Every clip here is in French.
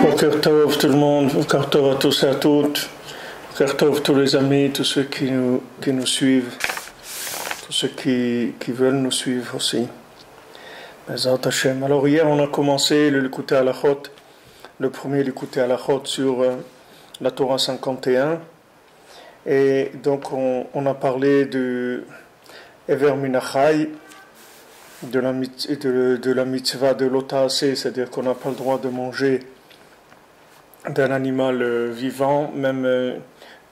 Boker Tov tout le monde, Boker Tov à tous et à toutes, Boker Tov tous les amis, tous ceux qui nous suivent, tous ceux qui veulent nous suivre aussi. Bezat Hashem. Alors hier on a commencé le Likutei Halachot, le premier Likutei Halachot sur la Torah 51, et donc on a parlé de Ever Minachai, de la mitzvah de l'Ota'aseh, c'est-à-dire qu'on n'a pas le droit de manger d'un animal vivant, même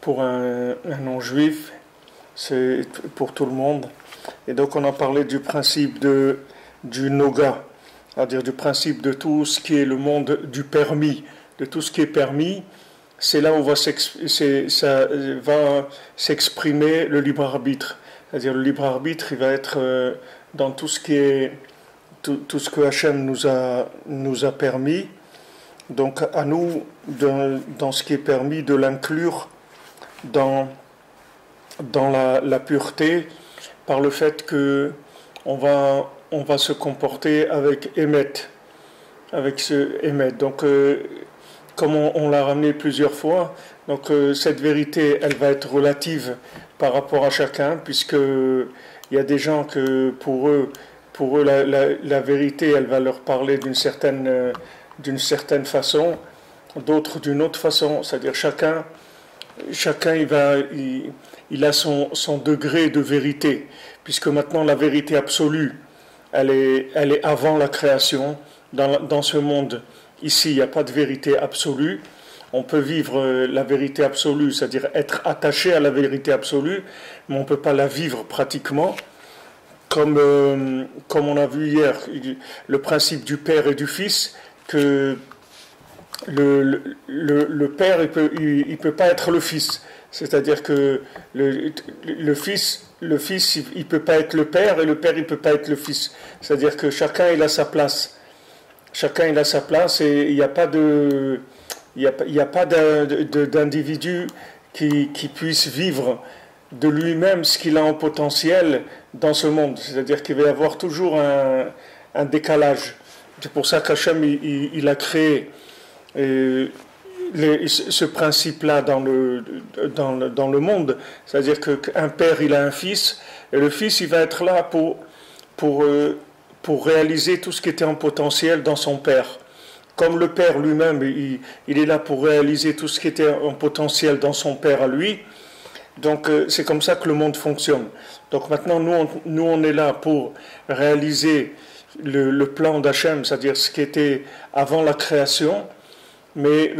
pour un non-juif, c'est pour tout le monde. Et donc on a parlé du principe du Noga, c'est-à-dire du principe de tout ce qui est le monde du permis, de tout ce qui est permis. C'est là où ça va s'exprimer le libre arbitre. C'est-à-dire le libre arbitre, il va être dans tout ce qui est tout ce que Hachem nous a permis. Donc à nous, dans ce qui est permis, de l'inclure dans la pureté, par le fait que on va se comporter avec Emet, avec ce Emet. Donc comme on l'a ramené plusieurs fois, donc cette vérité, elle va être relative par rapport à chacun, puisque il y a des gens que pour eux la vérité, elle va leur parler d'une certaine façon, d'autres d'une autre façon. C'est-à-dire chacun il a son degré de vérité, puisque maintenant la vérité absolue, elle est avant la création. Dans ce monde, ici, il n'y a pas de vérité absolue. On peut vivre la vérité absolue, c'est-à-dire être attaché à la vérité absolue, mais on ne peut pas la vivre pratiquement. Comme on a vu hier, le principe du Père et du Fils, que le Père, il peut pas être le Fils. C'est-à-dire que le Fils, il peut pas être le Père, et le Père, il peut pas être le Fils. C'est-à-dire que chacun, il a sa place. Chacun, il a sa place, et il n'y a pas d'individu qui puisse vivre de lui-même ce qu'il a en potentiel dans ce monde. C'est-à-dire qu'il va y avoir toujours un décalage. C'est pour ça qu'Hachem il a créé ce principe-là dans le monde. C'est-à-dire qu'un père, il a un fils, et le fils, il va être là pour réaliser tout ce qui était en potentiel dans son père. Comme le père lui-même, il est là pour réaliser tout ce qui était en potentiel dans son père à lui. Donc c'est comme ça que le monde fonctionne. Donc maintenant, nous on est là pour réaliser le plan d'Hachem, c'est-à-dire ce qui était avant la création. Mais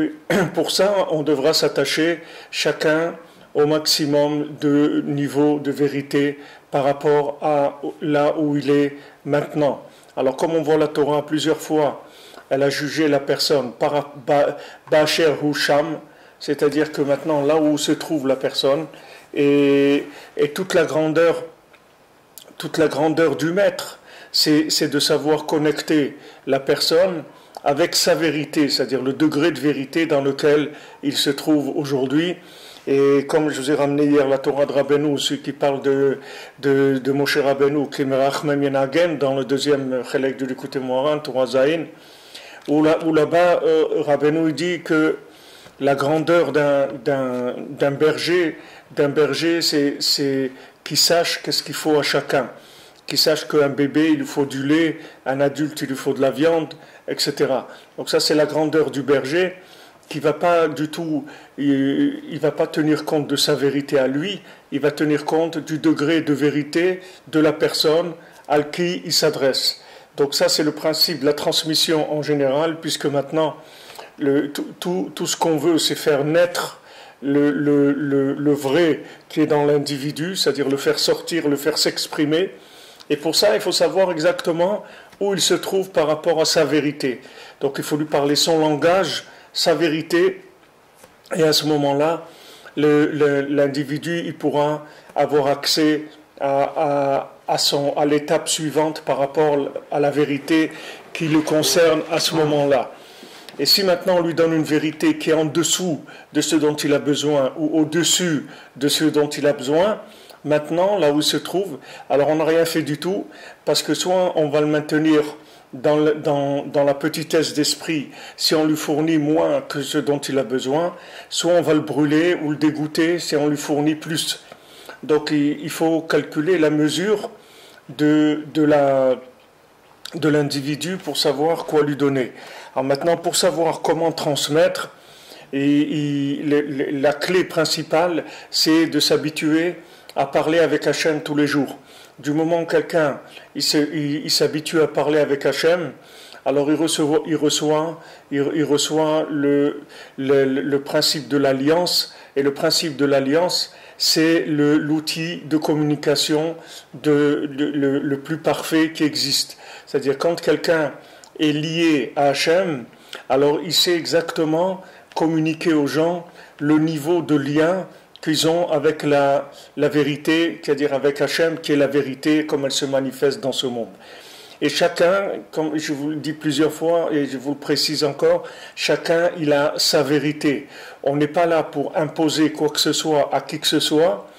pour ça, on devra s'attacher chacun au maximum de niveau de vérité par rapport à là où il est maintenant. Alors comme on voit la Torah plusieurs fois, elle a jugé la personne par Ba'asher Hu Sham, c'est-à-dire que maintenant, là où se trouve la personne, et toute la grandeur du maître, c'est de savoir connecter la personne avec sa vérité, c'est-à-dire le degré de vérité dans lequel il se trouve aujourd'hui. Et comme je vous ai ramené hier la Torah de Rabbeinu, celui qui parle de Moshe Rabbeinu, Kemerach Mem Yenagen, dans le deuxième chelek du Likutei Moharan, Torah Zayin, où là-bas, Rabbeinu dit que la grandeur d'un berger, c'est qu'il sache qu'est-ce qu'il faut à chacun. Qu'il sache qu'un bébé, il lui faut du lait, un adulte, il lui faut de la viande, etc. Donc ça, c'est la grandeur du berger, qui va pas du tout, il va pas tenir compte de sa vérité à lui, il va tenir compte du degré de vérité de la personne à qui il s'adresse. Donc ça, c'est le principe de la transmission en général, puisque maintenant, tout ce qu'on veut, c'est faire naître le vrai qui est dans l'individu, c'est-à-dire le faire sortir, le faire s'exprimer. Et pour ça, il faut savoir exactement où il se trouve par rapport à sa vérité. Donc il faut lui parler son langage, sa vérité, et à ce moment-là, l'individu, il pourra avoir accès à l'étape suivante par rapport à la vérité qui le concerne à ce moment-là. Et si maintenant on lui donne une vérité qui est en dessous de ce dont il a besoin, ou au-dessus de ce dont il a besoin, maintenant, là où il se trouve, alors on n'a rien fait du tout, parce que soit on va le maintenir dans la petitesse d'esprit, si on lui fournit moins que ce dont il a besoin, soit on va le brûler ou le dégoûter si on lui fournit plus. Donc il faut calculer la mesure de l'individu pour savoir quoi lui donner. Alors maintenant, pour savoir comment transmettre, la clé principale, c'est de s'habituer à parler avec Hachem tous les jours. Du moment où quelqu'un il s'habitue à parler avec Hachem, alors il reçoit le principe de l'alliance, et le principe de l'alliance, c'est l'outil de communication le plus parfait qui existe. C'est-à-dire quand quelqu'un est lié à Hachem, alors il sait exactement communiquer aux gens le niveau de lien qu'ils ont avec la vérité, c'est-à-dire avec Hachem, qui est la vérité comme elle se manifeste dans ce monde. Et chacun, comme je vous le dis plusieurs fois et je vous le précise encore, chacun il a sa vérité. On n'est pas là pour imposer quoi que ce soit à qui que ce soit,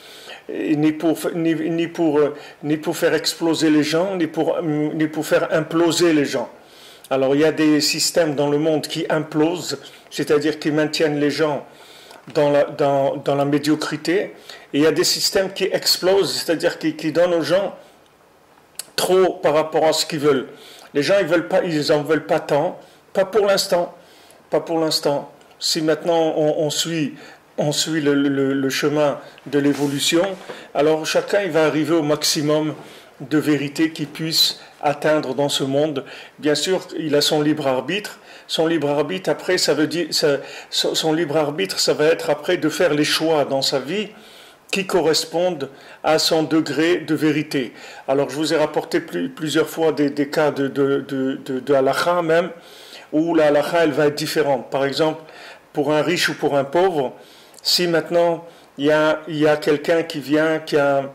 ni pour faire exploser les gens, ni pour faire imploser les gens. Alors il y a des systèmes dans le monde qui implosent, c'est-à-dire qui maintiennent les gens dans la médiocrité, et il y a des systèmes qui explosent, c'est-à-dire qui donnent aux gens trop par rapport à ce qu'ils veulent. Les gens ils en veulent pas tant, pas pour l'instant. Si maintenant on suit le chemin de l'évolution, alors chacun il va arriver au maximum de vérité qu'il puisse atteindre dans ce monde. Bien sûr, il a son libre arbitre. Son libre arbitre, après, son libre arbitre, ça va être après de faire les choix dans sa vie qui correspondent à son degré de vérité. Alors, je vous ai rapporté plusieurs fois des cas de halakha même, où la halakha, elle va être différente. Par exemple, pour un riche ou pour un pauvre, si maintenant il y a quelqu'un qui vient, qui a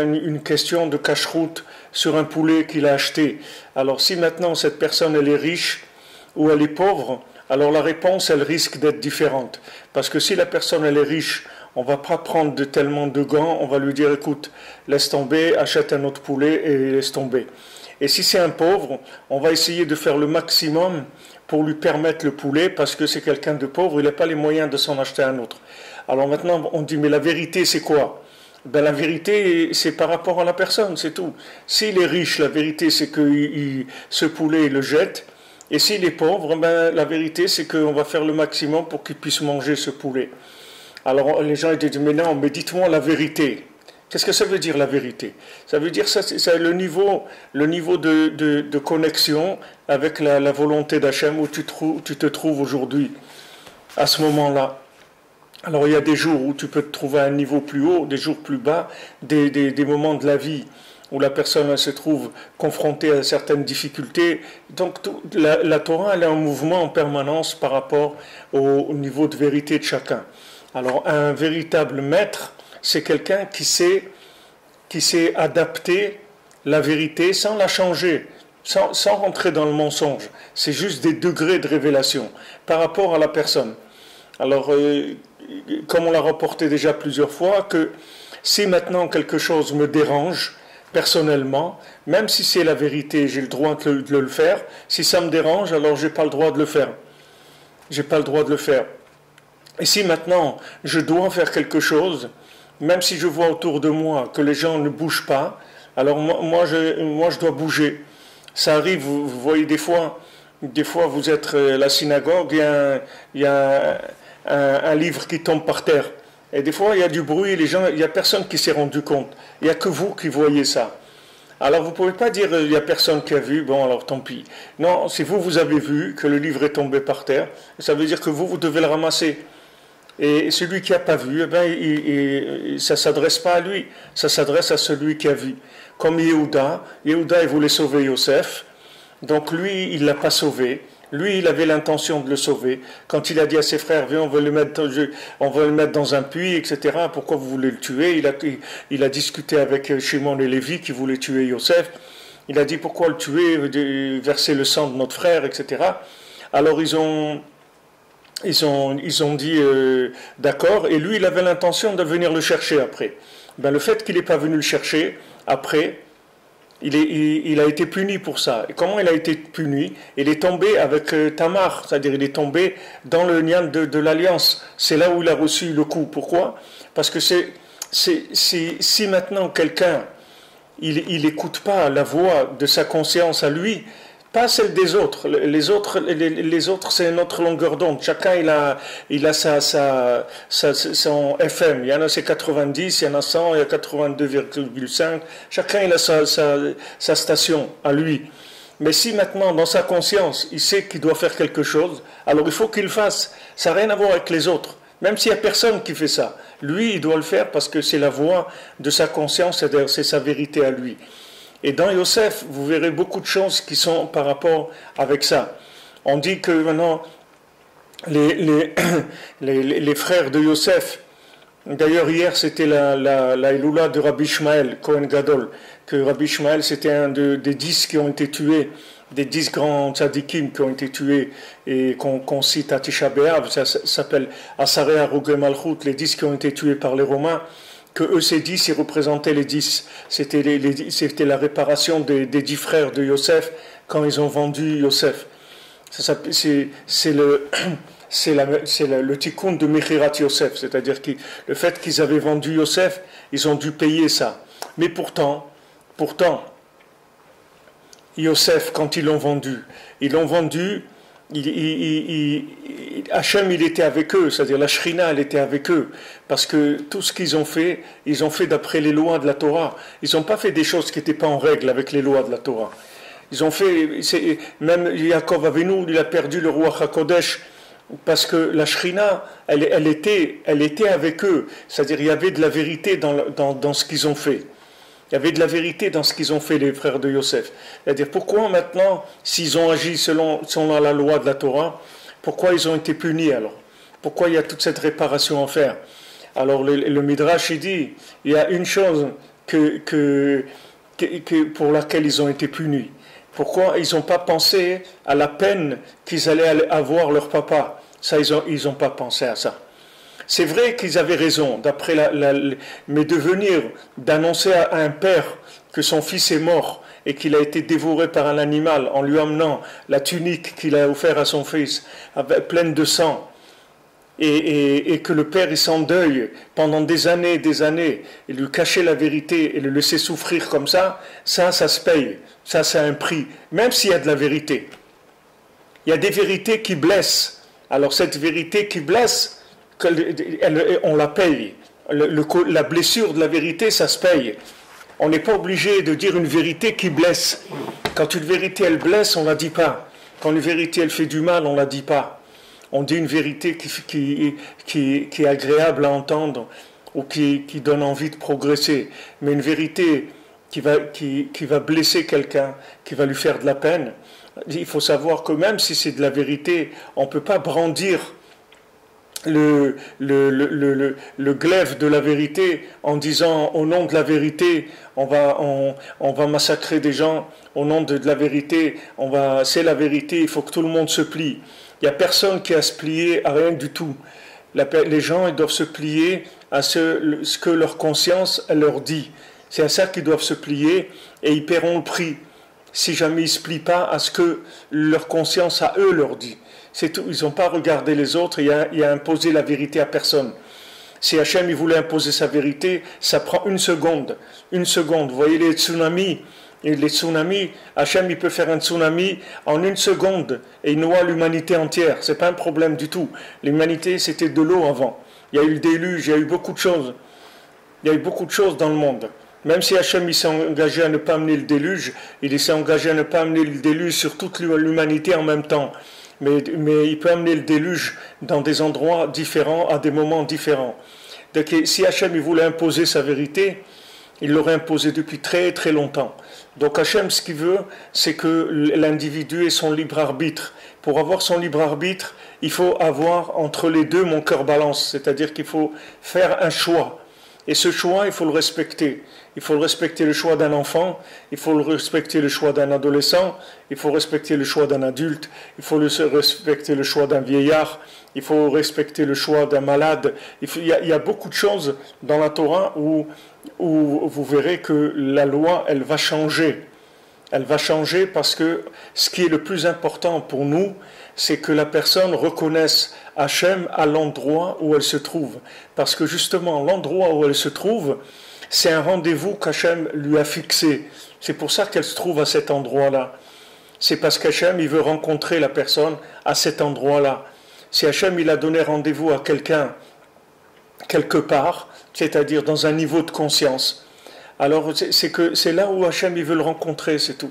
une question de cache-route sur un poulet qu'il a acheté. Alors, si maintenant cette personne, elle est riche, ou elle est pauvre, alors la réponse, elle risque d'être différente. Parce que si la personne, elle est riche, on ne va pas prendre tellement de gants, on va lui dire, écoute, laisse tomber, achète un autre poulet et laisse tomber. Et si c'est un pauvre, on va essayer de faire le maximum pour lui permettre le poulet, parce que c'est quelqu'un de pauvre, il n'a pas les moyens de s'en acheter un autre. Alors maintenant, on dit, mais la vérité, c'est quoi ? Ben, la vérité, c'est par rapport à la personne, c'est tout. S'il est riche, la vérité, c'est que ce poulet, il le jette. Et s'il est pauvre, ben, la vérité, c'est qu'on va faire le maximum pour qu'il puisse manger ce poulet. Alors les gens ils disent, mais non, mais dites-moi la vérité. Qu'est-ce que ça veut dire la vérité ? Ça veut dire ça, c'est le niveau de connexion avec la volonté d'Hachem où tu te trouves aujourd'hui, à ce moment-là. Alors il y a des jours où tu peux te trouver à un niveau plus haut, des jours plus bas, des moments de la vie où la personne se trouve confrontée à certaines difficultés. Donc la Torah, elle est en mouvement en permanence par rapport au niveau de vérité de chacun. Alors un véritable maître, c'est quelqu'un qui sait adapter la vérité sans la changer, sans rentrer dans le mensonge. C'est juste des degrés de révélation par rapport à la personne. Alors, comme on l'a rapporté déjà plusieurs fois, que si maintenant quelque chose me dérange, personnellement, même si c'est la vérité, j'ai le droit de le faire. Si ça me dérange, alors j'ai pas le droit de le faire. J'ai pas le droit de le faire. Et si maintenant je dois faire quelque chose, même si je vois autour de moi que les gens ne bougent pas, alors moi je dois bouger. Ça arrive, vous voyez des fois vous êtes à la synagogue, il y a un livre qui tombe par terre. Et des fois, il y a du bruit, il n'y a personne qui s'est rendu compte. Il n'y a que vous qui voyez ça. Alors, vous ne pouvez pas dire, il n'y a personne qui a vu, bon, alors tant pis. Non, si vous avez vu que le livre est tombé par terre, ça veut dire que vous devez le ramasser. Et celui qui n'a pas vu, ça ne s'adresse pas à lui, ça s'adresse à celui qui a vu. Comme Yehuda, il voulait sauver Yosef, donc lui, il ne l'a pas sauvé. Lui, il avait l'intention de le sauver. Quand il a dit à ses frères, viens, on va le mettre dans un puits, etc. Pourquoi vous voulez le tuer ? Il a discuté avec Shimon et Lévi qui voulaient tuer Yosef. Il a dit, pourquoi le tuer, verser le sang de notre frère, etc. Alors ils ont dit d'accord, et lui, il avait l'intention de venir le chercher après. Ben, le fait qu'il n'ait pas venu le chercher après, il a été puni pour ça. Et comment il a été puni? Il est tombé avec Tamar, c'est-à-dire il est tombé dans le nian de l'alliance. C'est là où il a reçu le coup. Pourquoi? Parce que si maintenant quelqu'un il n'écoute pas la voix de sa conscience à lui, pas celle des autres. Les autres c'est notre longueur d'onde. Chacun il a son FM. Il y en a c'est 90, il y en a 100, il y a 82,5. Chacun il a sa station à lui. Mais si maintenant dans sa conscience il sait qu'il doit faire quelque chose, alors il faut qu'il le fasse. Ça n'a rien à voir avec les autres. Même s'il n'y a personne qui fait ça, lui, il doit le faire parce que c'est la voix de sa conscience, c'est sa vérité à lui. Et dans Yosef, vous verrez beaucoup de choses qui sont par rapport avec ça. On dit que maintenant, les frères de Yosef, d'ailleurs hier c'était la Iloula de Rabbi Ishmael, Cohen Gadol, que Rabbi Ishmael c'était un des 10 qui ont été tués, des 10 grands tzadikim qui ont été tués et qu'on cite à Tisha B'Av, ça s'appelle Asarei Harugei Malchut, les 10 qui ont été tués par les Romains, que eux ces 10, ils représentaient les 10. C'était la réparation des 10 frères de Yosef quand ils ont vendu Yosef. C'est le tikkun de Mechirat Yosef, c'est-à-dire que le fait qu'ils avaient vendu Yosef, ils ont dû payer ça. Mais pourtant, Yosef, quand ils l'ont vendu, Hachem il était avec eux, c'est-à-dire la Shrina elle était avec eux, parce que tout ce qu'ils ont fait, ils ont fait d'après les lois de la Torah. Ils n'ont pas fait des choses qui n'étaient pas en règle avec les lois de la Torah. Ils ont fait, même Yaakov Avinu, il a perdu le roi HaKodesh, parce que la Shrina, elle était avec eux, c'est-à-dire il y avait de la vérité dans ce qu'ils ont fait. Il y avait de la vérité dans ce qu'ils ont fait, les frères de Yosef. C'est-à-dire, pourquoi maintenant, s'ils ont agi selon la loi de la Torah, pourquoi ils ont été punis alors? Pourquoi il y a toute cette réparation à faire? Alors, le Midrash, il dit, il y a une chose pour laquelle ils ont été punis. Pourquoi ils n'ont pas pensé à la peine qu'ils allaient avoir leur papa? Ça, ils n'ont pas pensé à ça. C'est vrai qu'ils avaient raison, mais de venir, d'annoncer à un père que son fils est mort et qu'il a été dévoré par un animal en lui amenant la tunique qu'il a offerte à son fils, pleine de sang, et que le père il s'endeuille pendant des années, et lui cacher la vérité et le laisser souffrir comme ça se paye, ça c'est un prix, même s'il y a de la vérité. Il y a des vérités qui blessent, alors cette vérité qui blesse, on la paye. La blessure de la vérité, ça se paye. On n'est pas obligé de dire une vérité qui blesse. Quand une vérité, elle blesse, on ne la dit pas. Quand une vérité, elle fait du mal, on ne la dit pas. On dit une vérité qui est agréable à entendre ou qui donne envie de progresser. Mais une vérité qui va blesser quelqu'un, qui va lui faire de la peine, il faut savoir que même si c'est de la vérité, on ne peut pas brandir le glaive de la vérité en disant au nom de la vérité on va massacrer des gens, au nom de la vérité c'est la vérité, il faut que tout le monde se plie. Il n'y a personne qui a à se plier à rien du tout. Les gens ils doivent se plier à ce que leur conscience elle leur dit, c'est à ça qu'ils doivent se plier et ils paieront le prix si jamais ils ne se plient pas à ce que leur conscience à eux leur dit. C'est tout. Ils n'ont pas regardé les autres et imposé la vérité à personne. Si Hachem il voulait imposer sa vérité, ça prend une seconde. Une seconde. Vous voyez les tsunamis, Hachem il peut faire un tsunami en une seconde et il noie l'humanité entière. C'est pas un problème du tout. L'humanité c'était de l'eau avant. Il y a eu le déluge, il y a eu beaucoup de choses. Il y a eu beaucoup de choses dans le monde. Même si Hachem il s'est engagé à ne pas amener le déluge, il s'est engagé à ne pas amener le déluge sur toute l'humanité en même temps. Mais il peut amener le déluge dans des endroits différents, à des moments différents. Donc, si Hachem il voulait imposer sa vérité, il l'aurait imposé depuis très très longtemps. Donc Hachem, ce qu'il veut, c'est que l'individu ait son libre arbitre. Pour avoir son libre arbitre, il faut avoir entre les deux mon cœur balance, c'est-à-dire qu'il faut faire un choix. Et ce choix, il faut le respecter. Il faut respecter le choix d'un enfant, il faut respecter le choix d'un adolescent, il faut respecter le choix d'un adulte, il faut respecter le choix d'un vieillard, il faut respecter le choix d'un malade. Il y a beaucoup de choses dans la Torah où vous verrez que la loi, elle va changer. Elle va changer parce que ce qui est le plus important pour nous, c'est que la personne reconnaisse Hachem à l'endroit où elle se trouve. Parce que justement, l'endroit où elle se trouve, c'est un rendez-vous qu'Hachem lui a fixé. C'est pour ça qu'elle se trouve à cet endroit-là. C'est parce qu'Hachem, il veut rencontrer la personne à cet endroit-là. Si Hachem, il a donné rendez-vous à quelqu'un quelque part, c'est-à-dire dans un niveau de conscience, alors c'est là où Hachem, il veut le rencontrer, c'est tout.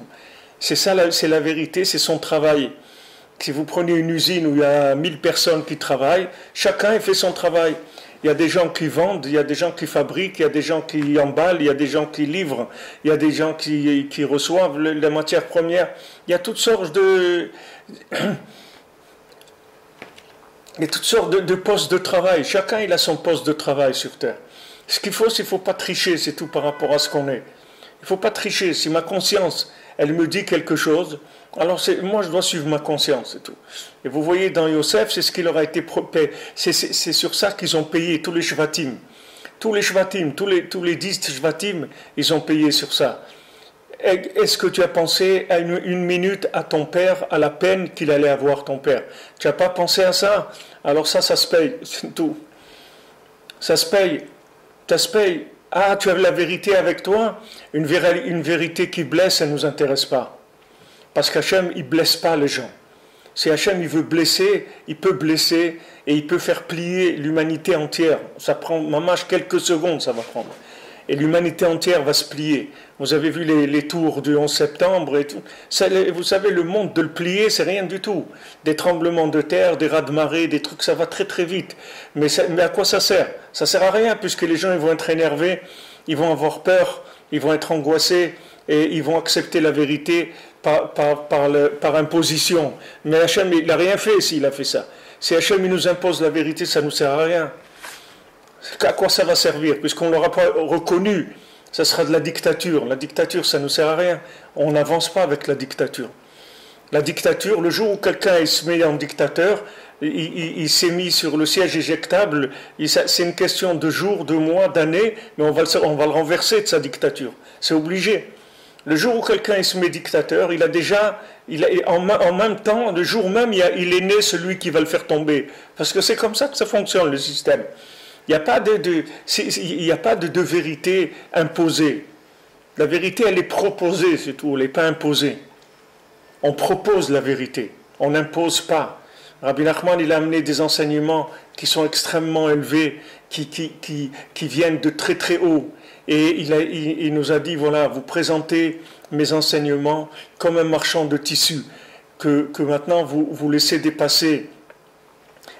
C'est ça, c'est la vérité, c'est son travail. Si vous prenez une usine où il y a 1000 personnes qui travaillent, chacun fait son travail. Il y a des gens qui vendent, il y a des gens qui fabriquent, il y a des gens qui emballent, il y a des gens qui livrent, il y a des gens qui reçoivent la matière première. Il y a toutes sortes de, il y a toutes sortes de postes de travail. Chacun il a son poste de travail sur Terre. Ce qu'il faut, c'est qu'il ne faut pas tricher, c'est tout par rapport à ce qu'on est. Il ne faut pas tricher. Si ma conscience, elle me dit quelque chose, alors moi je dois suivre ma conscience, c'est tout. Et vous voyez dans Yosef, c'est ce qui leur a été payé. C'est sur ça qu'ils ont payé tous les shvatim. Tous les shvatim, tous les 10 shvatim, ils ont payé sur ça. Est-ce que tu as pensé à une minute à ton père, à la peine qu'il allait avoir ton père? Tu n'as pas pensé à ça? Alors ça se paye, c'est tout. Ça se paye. Ça se paye. Ah, tu as la vérité avec toi? Une vérité qui blesse, elle ne nous intéresse pas. Parce qu'Hachem, il ne blesse pas les gens. Si Hachem, il veut blesser, il peut blesser et il peut faire plier l'humanité entière. Ça prend, mamache, quelques secondes, ça va prendre. Et l'humanité entière va se plier. Vous avez vu les tours du 11 septembre et tout. Ça, vous savez, le monde de le plier, c'est rien du tout. Des tremblements de terre, des raz-de-marée, des trucs, ça va très très vite. Mais à quoi ça sert? Ça sert à rien, puisque les gens ils vont être énervés, ils vont avoir peur, ils vont être angoissés et ils vont accepter la vérité par imposition. Mais Hachem, il n'a rien fait s'il a fait ça. Si Hachem il nous impose la vérité, ça ne nous sert à rien. À quoi ça va servir? Puisqu'on ne l'aura pas reconnu, ça sera de la dictature. La dictature, ça ne nous sert à rien. On n'avance pas avec la dictature. La dictature, le jour où quelqu'un se met en dictateur, il s'est mis sur le siège éjectable, c'est une question de jours, de mois, d'années, mais on va le renverser de sa dictature. C'est obligé. Le jour où quelqu'un se met dictateur, en même temps, le jour même, il est né celui qui va le faire tomber. Parce que c'est comme ça que ça fonctionne, le système. Il n'y a pas de vérité imposée. La vérité, elle est proposée, c'est tout, elle n'est pas imposée. On propose la vérité, on n'impose pas. Rabbi Nachman, il a amené des enseignements qui sont extrêmement élevés, qui viennent de très très haut. Et il nous a dit, voilà, vous présentez mes enseignements comme un marchand de tissu, que maintenant vous laissez dépasser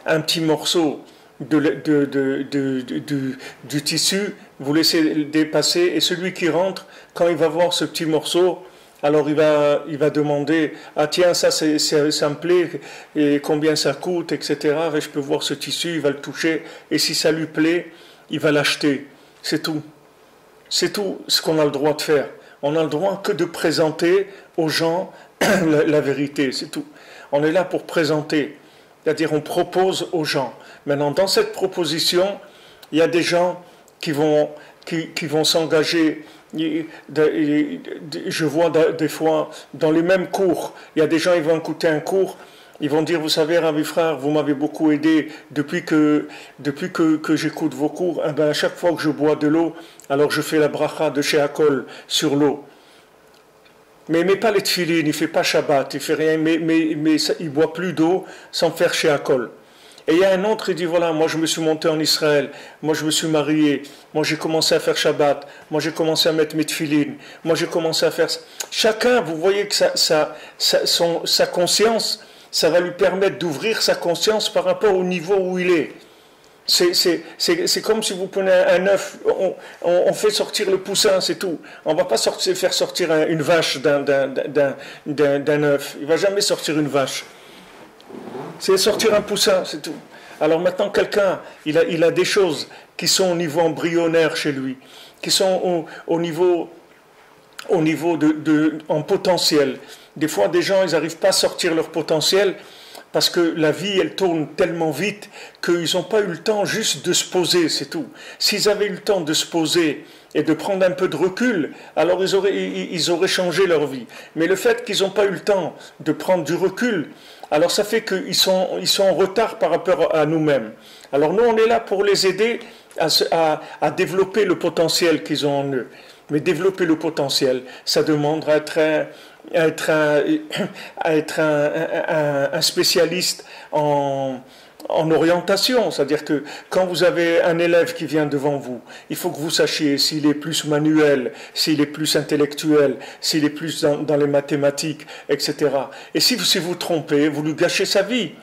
un petit morceau du tissu, vous laissez dépasser, et celui qui rentre, quand il va voir ce petit morceau, alors il va demander, ah tiens, ça me plaît, et combien ça coûte, etc. Et je peux voir ce tissu, il va le toucher, et si ça lui plaît, il va l'acheter. C'est tout. C'est tout ce qu'on a le droit de faire. On a le droit que de présenter aux gens la vérité, c'est tout. On est là pour présenter, c'est-à-dire on propose aux gens. Maintenant, dans cette proposition, il y a des gens qui vont s'engager. Je vois des fois dans les mêmes cours, il y a des gens qui vont écouter un cours, ils vont dire, vous savez, Rabbi frère, vous m'avez beaucoup aidé depuis que j'écoute vos cours. Eh ben, à chaque fois que je bois de l'eau, alors je fais la bracha de Sheakol sur l'eau. Mais il ne met pas les tefilines, il ne fait pas Shabbat, il ne fait rien, mais il ne boit plus d'eau sans faire Sheakol. Et il y a un autre, il dit, voilà, moi je me suis monté en Israël, moi je me suis marié, moi j'ai commencé à faire Shabbat, moi j'ai commencé à mettre mes tefilines, moi j'ai commencé à faire... Chacun, vous voyez que sa conscience, ça va lui permettre d'ouvrir sa conscience par rapport au niveau où il est. C'est comme si vous prenez un œuf, on fait sortir le poussin, c'est tout. On ne va pas faire sortir une vache d'un œuf. Il ne va jamais sortir une vache. C'est sortir un poussin, c'est tout. Alors maintenant, quelqu'un, il a des choses qui sont au niveau embryonnaire chez lui, qui sont au niveau en potentiel. Des fois, des gens, ils n'arrivent pas à sortir leur potentiel Parce que la vie, elle tourne tellement vite qu'ils n'ont pas eu le temps juste de se poser, c'est tout. S'ils avaient eu le temps de se poser et de prendre un peu de recul, alors ils auraient changé leur vie. Mais le fait qu'ils n'ont pas eu le temps de prendre du recul, alors ça fait qu'ils sont en retard par rapport à nous-mêmes. Alors nous, on est là pour les aider à développer le potentiel qu'ils ont en eux. Mais développer le potentiel, ça demande à être un spécialiste en orientation, c'est-à-dire que quand vous avez un élève qui vient devant vous, il faut que vous sachiez s'il est plus manuel, s'il est plus intellectuel, s'il est plus dans les mathématiques, etc. Et si vous trompez, vous lui gâchez sa vie.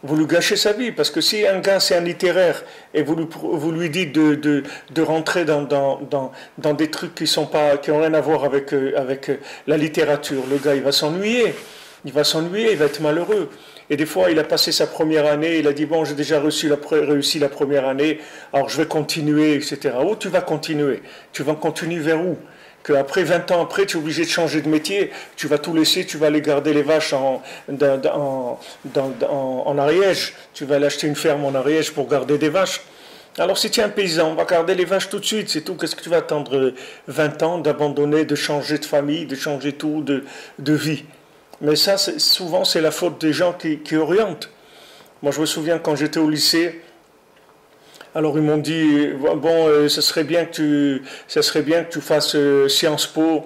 Vous lui gâchez sa vie, parce que si un gars c'est un littéraire et vous lui dites de rentrer dans des trucs qui n'ont rien à voir avec la littérature, le gars il va s'ennuyer, il va être malheureux. Et des fois il a passé sa première année, il a dit bon j'ai déjà réussi la première année, alors je vais continuer, etc. Où tu vas continuer? Tu vas continuer vers où? Qu'après 20 ans après, tu es obligé de changer de métier, tu vas tout laisser, tu vas aller garder les vaches en Ariège, tu vas aller acheter une ferme en Ariège pour garder des vaches. Alors si tu es un paysan, on va garder les vaches tout de suite, c'est tout. Qu'est-ce que tu vas attendre 20 ans d'abandonner, de changer de famille, de changer tout, de vie? Mais ça, souvent, c'est la faute des gens qui orientent. Moi, je me souviens quand j'étais au lycée, alors ils m'ont dit bon, ce serait bien que tu fasses Sciences Po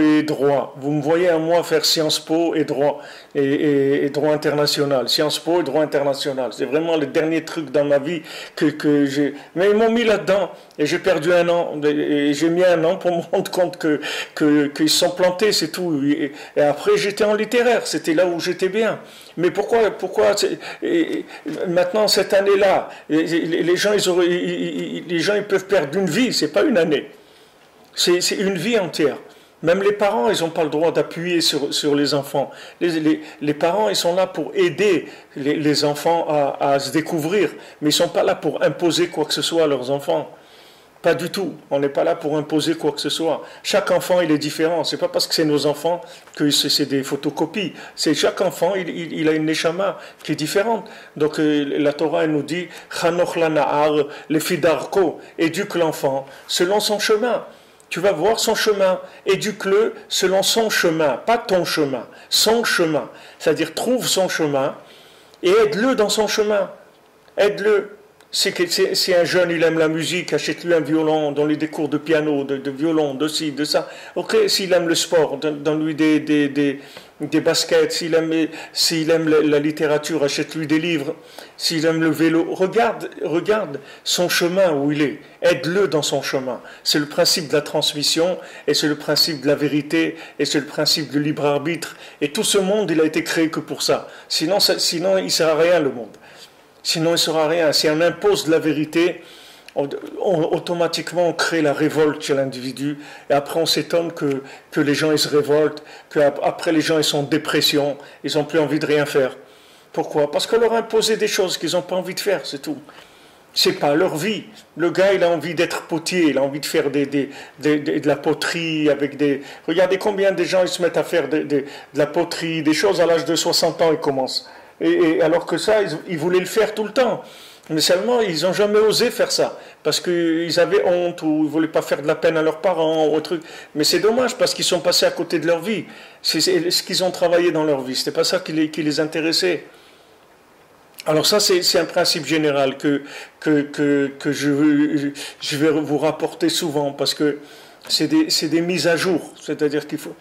et droit. Vous me voyez à moi faire Sciences Po et droit et droit international. Sciences Po et droit international. C'est vraiment le dernier truc dans ma vie que j'ai. Mais ils m'ont mis là-dedans et j'ai perdu un an. Et j'ai mis un an pour me rendre compte qu'ils se sont plantés, c'est tout. Et après j'étais en littéraire. C'était là où j'étais bien. Mais pourquoi maintenant cette année-là, les gens ils peuvent perdre une vie, c'est pas une année. C'est une vie entière. Même les parents, ils n'ont pas le droit d'appuyer sur les enfants. Les parents, ils sont là pour aider les enfants à se découvrir, mais ils ne sont pas là pour imposer quoi que ce soit à leurs enfants. Pas du tout. On n'est pas là pour imposer quoi que ce soit. Chaque enfant, il est différent. C'est pas parce que c'est nos enfants que c'est des photocopies. C'est chaque enfant, il a une neshama qui est différente. Donc la Torah, elle nous dit Chanoch lana'ar lefidarko, éduque l'enfant selon son chemin. Tu vas voir son chemin, éduque-le selon son chemin, pas ton chemin, son chemin. C'est-à-dire trouve son chemin et aide-le dans son chemin. Aide-le. Si un jeune il aime la musique, achète-lui un violon, donne-lui des cours de piano, de violon, de ci, de ça. Ok, s'il aime le sport, donne-lui des baskets. S'il aime la littérature, achète-lui des livres. S'il aime le vélo, regarde son chemin où il est. Aide-le dans son chemin. C'est le principe de la transmission, et c'est le principe de la vérité, et c'est le principe du libre arbitre. Et tout ce monde, il a été créé que pour ça. Sinon il ne sert à rien le monde. Sinon, il ne sera rien. Si on impose de la vérité, automatiquement, on crée la révolte chez l'individu. Et après, on s'étonne que les gens ils se révoltent, qu'après, les gens ils sont en dépression, ils n'ont plus envie de rien faire. Pourquoi? Parce qu'on leur a imposé des choses qu'ils n'ont pas envie de faire, c'est tout. C'est pas leur vie. Le gars, il a envie d'être potier, il a envie de faire de la poterie avec des... Regardez combien de gens ils se mettent à faire de la poterie, des choses à l'âge de 60 ans, ils commencent. Et alors que ça, ils voulaient le faire tout le temps. Mais seulement, ils n'ont jamais osé faire ça. Parce qu'ils avaient honte, ou ils ne voulaient pas faire de la peine à leurs parents, ou autre truc. Mais c'est dommage, parce qu'ils sont passés à côté de leur vie. C'est ce qu'ils ont travaillé dans leur vie. Ce n'était pas ça qui les intéressait. Alors ça, c'est un principe général que je vais vous rapporter souvent, parce que c'est des mises à jour. C'est-à-dire qu'il faut...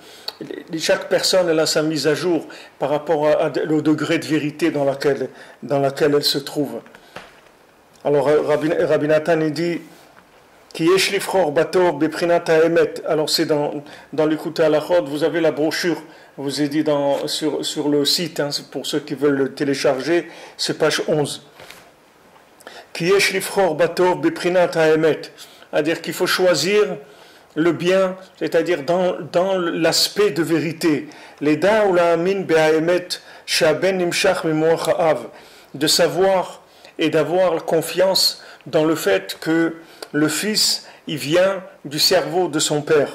Chaque personne elle a sa mise à jour par rapport au degré de vérité dans laquelle elle se trouve. Alors Rabbi Nathan il dit alors c'est dans l'écoute à la chod, vous avez la brochure, je vous ai dit sur le site, hein, pour ceux qui veulent le télécharger, c'est page 11. C'est-à-dire qu'il faut choisir le bien, c'est-à-dire dans l'aspect de vérité. De savoir et d'avoir confiance dans le fait que le fils il vient du cerveau de son père.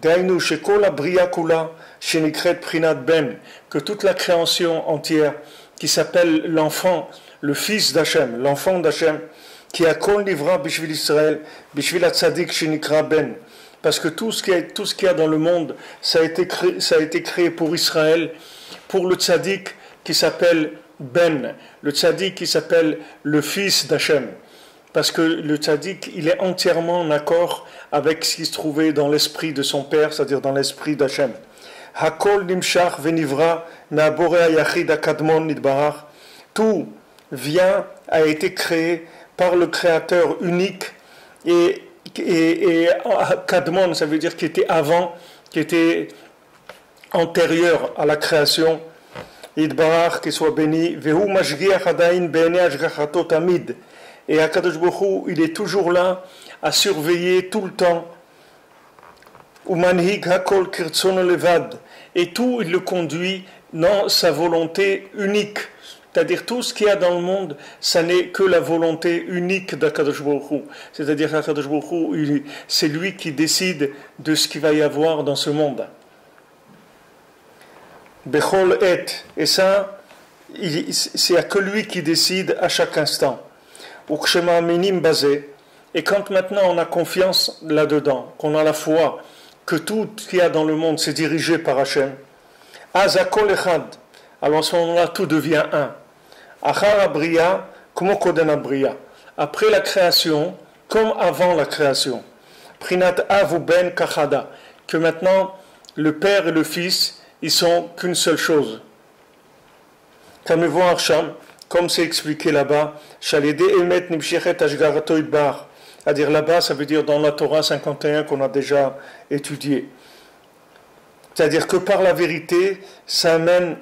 Dainu shekola bria kula shenikret prinat ben, que toute la création entière qui s'appelle l'enfant, le fils d'Hachem, l'enfant d'Hachem, qui a kol livra bishvil Israël, bishvil atzadik shenikra ben, parce que tout ce qu'il y a dans le monde, ça a été créé pour Israël, pour le tzaddik qui s'appelle Ben, le tzaddik qui s'appelle le fils d'Hachem. Parce que le tzaddik, il est entièrement en accord avec ce qui se trouvait dans l'esprit de son père, c'est-à-dire dans l'esprit d'Hachem. Hakol nimshach venivra na'borea yachid akadmon nidbarach. Tout a été créé par le créateur unique et kadmon, ça veut dire qui était avant, qui était antérieur à la création. Idbarach, qu'il soit béni. Vehu mashgiach adain be'enei ashgachato tamid. Et Akadosh Baruch Hu, il est toujours là à surveiller tout le temps. Umanhig hakol kirtzono levad. Et tout, il le conduit dans sa volonté unique. C'est-à-dire tout ce qu'il y a dans le monde, ça n'est que la volonté unique d'Akadosh Baruch Hu. C'est-à-dire qu'Akadosh Baruch Hu, c'est lui qui décide de ce qu'il va y avoir dans ce monde. Bechol et. Et ça, c'est que lui qui décide à chaque instant. Et quand maintenant on a confiance là-dedans, qu'on a la foi, que tout ce qu'il y a dans le monde c'est dirigé par Hachem, Azakol Echad, alors à ce moment-là tout devient un. Achar Abriya, como Koden Abriya. Après la création, comme avant la création. Prinat Avu Ben Kachada, que maintenant le Père et le Fils, ils sont qu'une seule chose. Kamevon Arsham, comme c'est expliqué là-bas, Shalede Emet Nimshechet Ashgarato Idbar. C'est-à-dire là-bas, ça veut dire dans la Torah 51 qu'on a déjà étudié. C'est-à-dire que par la vérité, ça amène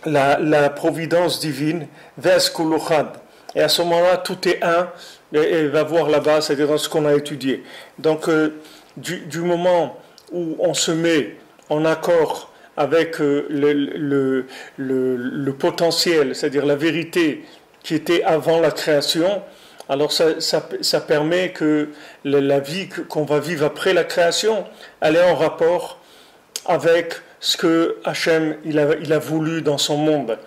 la providence divine vers Kuluchad. Et à ce moment-là, tout est un, et va voir là-bas, c'est-à-dire dans ce qu'on a étudié. Donc, du moment où on se met en accord avec le potentiel, c'est-à-dire la vérité qui était avant la création, alors ça permet que la vie qu'on va vivre après la création, elle est en rapport avec ce que Hachem il a voulu dans son monde.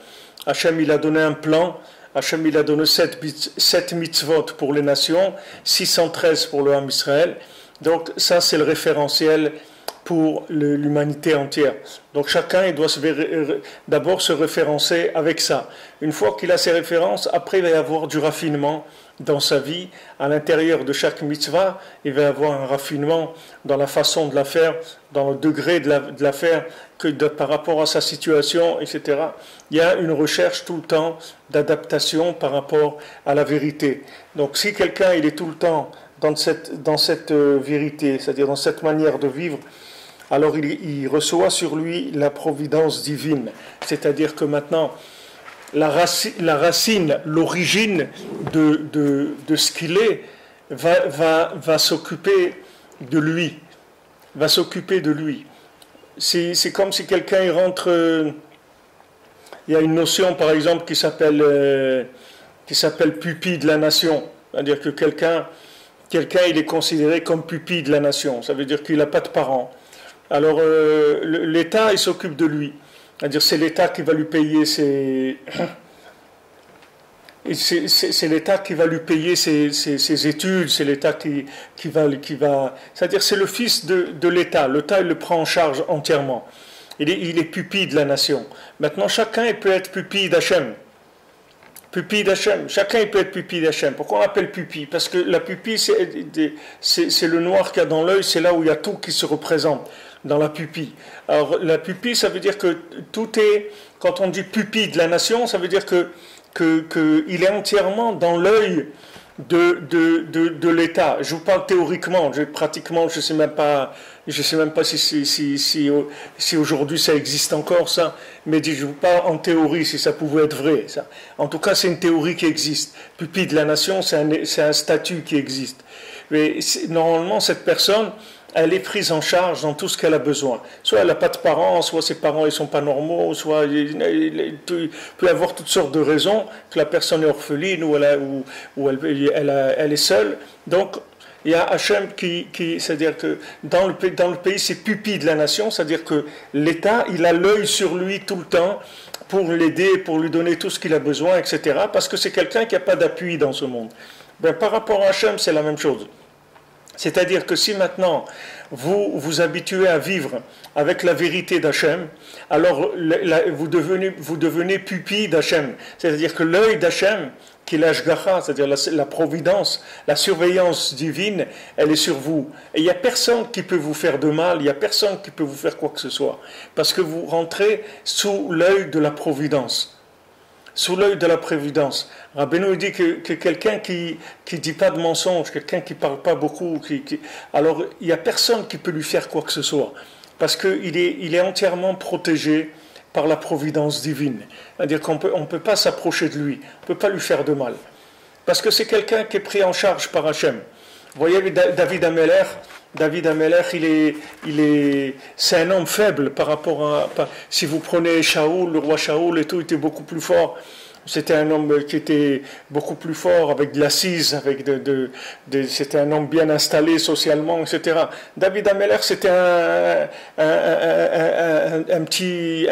Hachem il a donné un plan, Hachem il a donné 7 mitzvot pour les nations, 613 pour le Ham Israël. Donc ça c'est le référentiel pour l'humanité entière. Donc chacun il doit d'abord se référencer avec ça. Une fois qu'il a ses références, après il va y avoir du raffinement dans sa vie. À l'intérieur de chaque mitzvah, il va y avoir un raffinement dans la façon de la faire, dans le degré de la faire, par rapport à sa situation, etc. Il y a une recherche tout le temps d'adaptation par rapport à la vérité. Donc si quelqu'un il est tout le temps dans cette vérité, c'est-à-dire dans cette manière de vivre, alors il reçoit sur lui la providence divine. C'est-à-dire que maintenant, la racine, l'origine de ce qu'il est, va s'occuper de lui. Va s'occuper de lui. C'est comme si quelqu'un il rentre... il y a une notion, par exemple, qui s'appelle pupille de la nation. C'est-à-dire que quelqu'un il est considéré comme pupille de la nation. Ça veut dire qu'il n'a pas de parents. Alors l'État, il s'occupe de lui. C'est-à-dire c'est l'État qui va lui payer c'est l'État qui va lui payer ses études, c'est l'État qui va... C'est-à-dire c'est le fils de l'État. L'État, il le prend en charge entièrement. Il est pupille de la nation. Maintenant, chacun il peut être pupille d'Hachem. Pupille d'Hachem. Chacun il peut être pupille d'Hachem. Pourquoi on l'appelle pupille? Parce que la pupille, c'est le noir qu'il y a dans l'œil, c'est là où il y a tout qui se représente, dans la pupille. Alors, la pupille, ça veut dire que tout est... Quand on dit pupille de la nation, ça veut dire que il est entièrement dans l'œil de l'État. Je vous parle théoriquement, pratiquement, je sais même pas si aujourd'hui ça existe encore ça, mais je vous parle en théorie si ça pouvait être vrai. Ça. En tout cas, c'est une théorie qui existe. Pupille de la nation, c'est un statut qui existe. Mais normalement, cette personne, elle est prise en charge dans tout ce qu'elle a besoin. Soit elle n'a pas de parents, soit ses parents ne sont pas normaux, soit il peut y avoir toutes sortes de raisons que la personne est orpheline ou elle est seule. Donc, Il y a Hachem c'est-à-dire que dans le pays, c'est pupille de la nation, c'est-à-dire que l'État, il a l'œil sur lui tout le temps pour l'aider, pour lui donner tout ce qu'il a besoin, etc. Parce que c'est quelqu'un qui n'a pas d'appui dans ce monde. Ben, par rapport à Hachem, c'est la même chose. C'est-à-dire que si maintenant vous vous habituez à vivre avec la vérité d'Hachem, alors vous devenez pupille d'Hachem. C'est-à-dire que l'œil d'Hachem, qui est l'Ashgacha, c'est-à-dire la providence, la surveillance divine, elle est sur vous. Et il n'y a personne qui peut vous faire de mal, il n'y a personne qui peut vous faire quoi que ce soit. Parce que vous rentrez sous l'œil de la providence. Sous l'œil de la providence. Rabbeinu dit que quelqu'un qui dit pas de mensonges, quelqu'un qui parle pas beaucoup, alors il n'y a personne qui peut lui faire quoi que ce soit. Parce qu'il est entièrement protégé par la providence divine. C'est-à-dire qu'on ne peut pas s'approcher de lui, on ne peut pas lui faire de mal. Parce que c'est quelqu'un qui est pris en charge par Hachem. Vous voyez David Ameller, c'est un homme faible par rapport à... Si vous prenez Shaoul, le roi Shaoul et tout, il était beaucoup plus fort. C'était un homme qui était beaucoup plus fort, avec de l'assise, c'était un homme bien installé socialement, etc. David Ameller, c'était un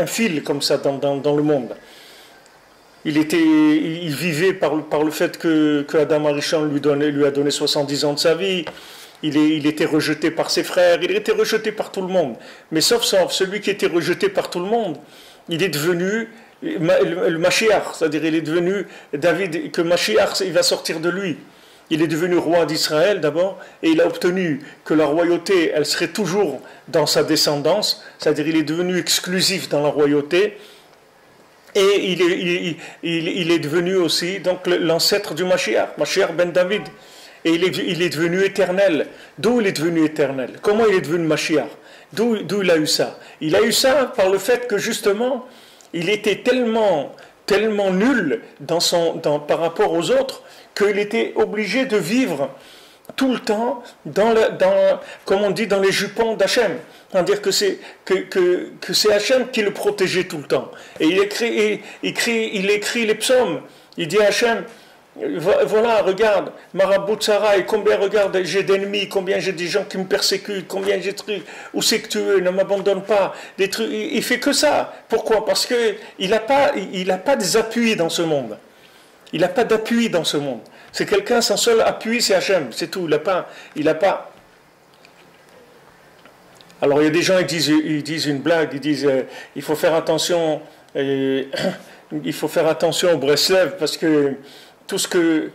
fil comme ça dans le monde. Il vivait par le fait que Adam Arishon lui a donné 70 ans de sa vie. Il était rejeté par ses frères, il était rejeté par tout le monde. Mais sauf celui qui était rejeté par tout le monde, il est devenu le Mashiach, c'est-à-dire il est devenu David, que Mashiach, il va sortir de lui. Il est devenu roi d'Israël d'abord, et il a obtenu que la royauté, elle serait toujours dans sa descendance, c'est-à-dire il est devenu exclusif dans la royauté, et il est devenu aussi donc l'ancêtre du Mashiach, Mashiach ben David. Et il est devenu éternel. D'où il est devenu éternel? Comment il est devenu Mashiach? D'où il a eu ça? Il a eu ça par le fait que justement, il était tellement nul par rapport aux autres qu'il était obligé de vivre tout le temps comme on dit, dans les jupons d'Hachem. C'est-à-dire que c'est Hachem qui le protégeait tout le temps. Et il écrit les psaumes. Il dit à Hachem, voilà, regarde, Marabout Sarai, combien regarde, j'ai d'ennemis, combien j'ai des gens qui me persécutent, combien j'ai de trucs, où c'est que tu es, ne m'abandonne pas, des trucs, il fait que ça. Pourquoi? Parce qu'il n'a pas des appuis dans ce monde. Il n'a pas d'appui dans ce monde. C'est quelqu'un, son seul appui, c'est Hachem, c'est tout. Il n'a pas. Alors il y a des gens, ils disent une blague, ils disent, il faut faire attention, il faut faire attention au Breslev, parce que tout ce que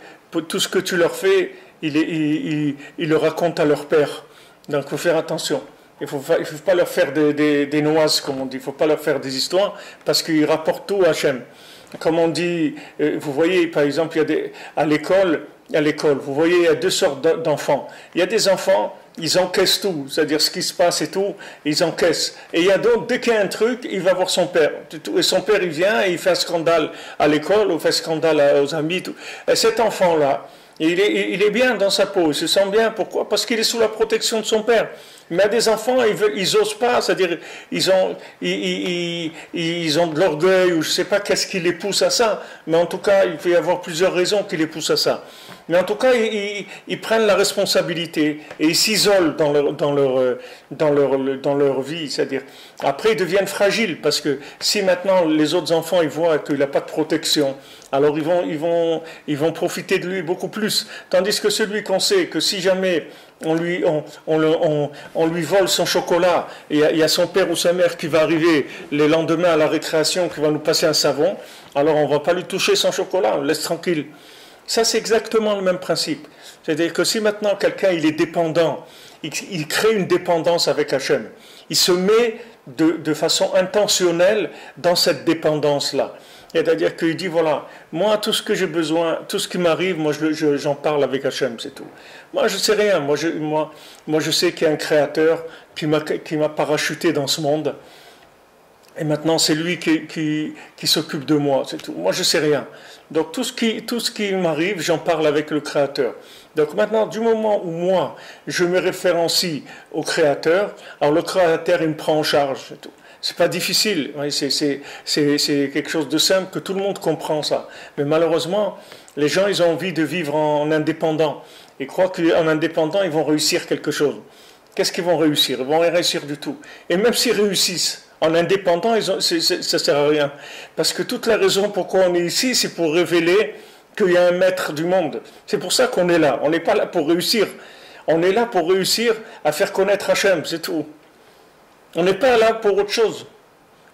tu leur fais, ils le racontent à leur père. Donc il faut faire attention. Il ne faut pas leur faire des noises, comme on dit. Il ne faut pas leur faire des histoires, parce qu'ils rapportent tout à Hachem. Comme on dit, vous voyez, par exemple, à l'école, vous voyez, il y a deux sortes d'enfants. Il y a des enfants, ils encaissent tout, c'est-à-dire ce qui se passe et tout, ils encaissent. Et il y a d'autres, dès qu'il y a un truc, il va voir son père. Et son père, il vient et il fait un scandale à l'école, ou fait un scandale aux amis. Tout. Et cet enfant-là, il est bien dans sa peau, il se sent bien. Pourquoi? Parce qu'il est sous la protection de son père. Mais il y a des enfants, ils n'osent pas, c'est-à-dire ils ont de l'orgueil, ou je ne sais pas qu'est-ce qui les pousse à ça, mais en tout cas, il peut y avoir plusieurs raisons qui les poussent à ça. Mais en tout cas, ils prennent la responsabilité et ils s'isolent dans leur vie, c'est-à-dire après ils deviennent fragiles, parce que si maintenant les autres enfants ils voient qu'il n'a pas de protection, alors ils vont profiter de lui beaucoup plus, tandis que celui qu'on sait que si jamais on lui vole son chocolat, et il y a son père ou sa mère qui va arriver les lendemains à la récréation, qui va nous passer un savon, alors on ne va pas lui toucher son chocolat, on le laisse tranquille. Ça, c'est exactement le même principe. C'est-à-dire que si maintenant quelqu'un il est dépendant, il crée une dépendance avec Hachem, il se met de façon intentionnelle dans cette dépendance-là. C'est-à-dire qu'il dit, voilà, moi, tout ce que j'ai besoin, tout ce qui m'arrive, moi, j'en parle avec Hachem, c'est tout. Moi, je ne sais rien. Moi, je sais qu'il y a un créateur qui m'a parachuté dans ce monde. Et maintenant, c'est lui qui s'occupe de moi, c'est tout. Moi, je ne sais rien. Donc, tout ce qui m'arrive, j'en parle avec le Créateur. Donc, maintenant, du moment où moi, je me référencie au Créateur, alors le Créateur, il me prend en charge, c'est tout. C'est pas difficile. Oui, c'est quelque chose de simple que tout le monde comprend ça. Mais malheureusement, les gens, ils ont envie de vivre en indépendant. Ils croient qu'en indépendant, ils vont réussir quelque chose. Qu'est-ce qu'ils vont réussir? Ils vont rien réussir du tout. Et même s'ils réussissent en indépendant, ça ne sert à rien. Parce que toute la raison pourquoi on est ici, c'est pour révéler qu'il y a un maître du monde. C'est pour ça qu'on est là. On n'est pas là pour réussir. On est là pour réussir à faire connaître Hachem, c'est tout. On n'est pas là pour autre chose.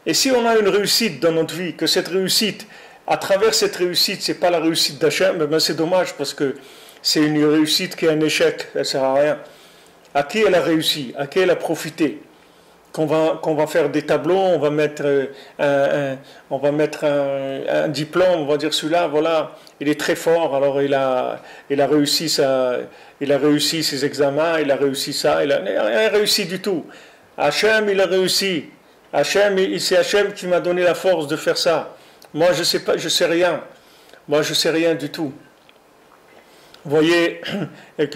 Et si on a une réussite dans notre vie, que cette réussite, à travers cette réussite, c'est pas la réussite d'Hachem, ben c'est dommage parce que c'est une réussite qui est un échec, elle ne sert à rien. À qui elle a réussi? À qui elle a profité? Qu'on va faire des tableaux, on va mettre un diplôme, on va dire celui-là, voilà, il est très fort, alors il a réussi ses examens, il a réussi ça, il n'a rien réussi du tout. Hachem, il a réussi. C'est Hachem qui m'a donné la force de faire ça. Moi, je sais pas, je sais rien. Moi, je sais rien du tout. Vous voyez que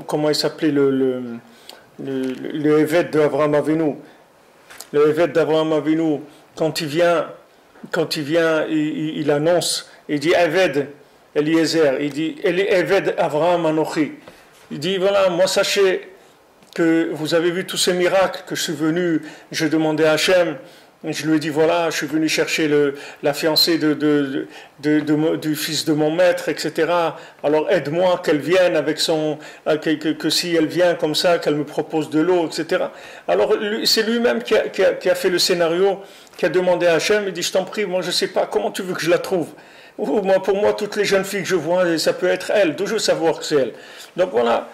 comment il s'appelait le évêque d'Abraham Avinu. Le évêque d'Abraham Avinu, quand il vient, il annonce, il dit Eved Eliezer, il dit Eved Abraham Anochi. Il dit voilà, moi sachez que vous avez vu tous ces miracles que je suis venu, je demandais à Hachem. Je lui ai dit, voilà, je suis venu chercher la fiancée du fils de mon maître, etc. Alors aide-moi qu'elle vienne avec son... que si elle vient comme ça, qu'elle me propose de l'eau, etc. Alors c'est lui-même qui a fait le scénario, qui a demandé à Hachem, il dit, je t'en prie, moi je ne sais pas, comment tu veux que je la trouve? Pour moi, toutes les jeunes filles que je vois, ça peut être elle, d'où je veux savoir que c'est elle. Donc voilà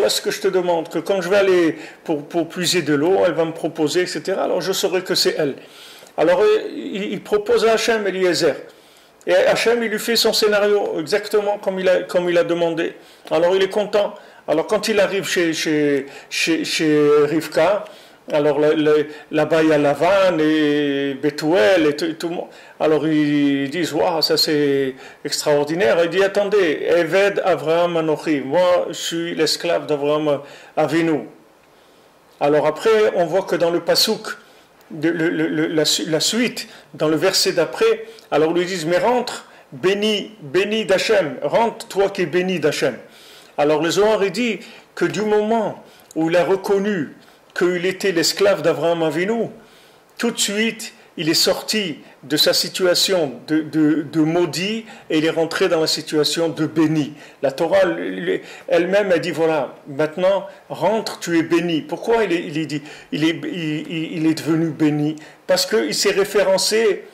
ce que je te demande, que quand je vais aller pour puiser de l'eau, elle va me proposer, etc. Alors je saurai que c'est elle. Alors il propose à Hachem Eliezer. Et Hachem, il lui fait son scénario exactement comme il a demandé. Alors il est content. Alors quand il arrive chez Rivka, alors là-bas il y a Lavan et Bethuel et tout le monde. Alors ils disent, waouh, ça c'est extraordinaire. Il dit, attendez, Eved Avraham Anochi, moi je suis l'esclave d'Avraham Avinu. Alors après, on voit que dans le Passouk, la suite, dans le verset d'après, alors ils lui disent, mais rentre, béni d'Hachem, rentre toi qui es béni d'Hachem. Alors le Zohar il dit que du moment où il a reconnu qu'il était l'esclave d'Avraham Avinu, tout de suite, il est sorti de sa situation de maudit et il est rentré dans la situation de béni. La Torah elle-même a dit, voilà, maintenant, rentre, tu es béni. Pourquoi il est devenu béni? Parce qu'il s'est référencé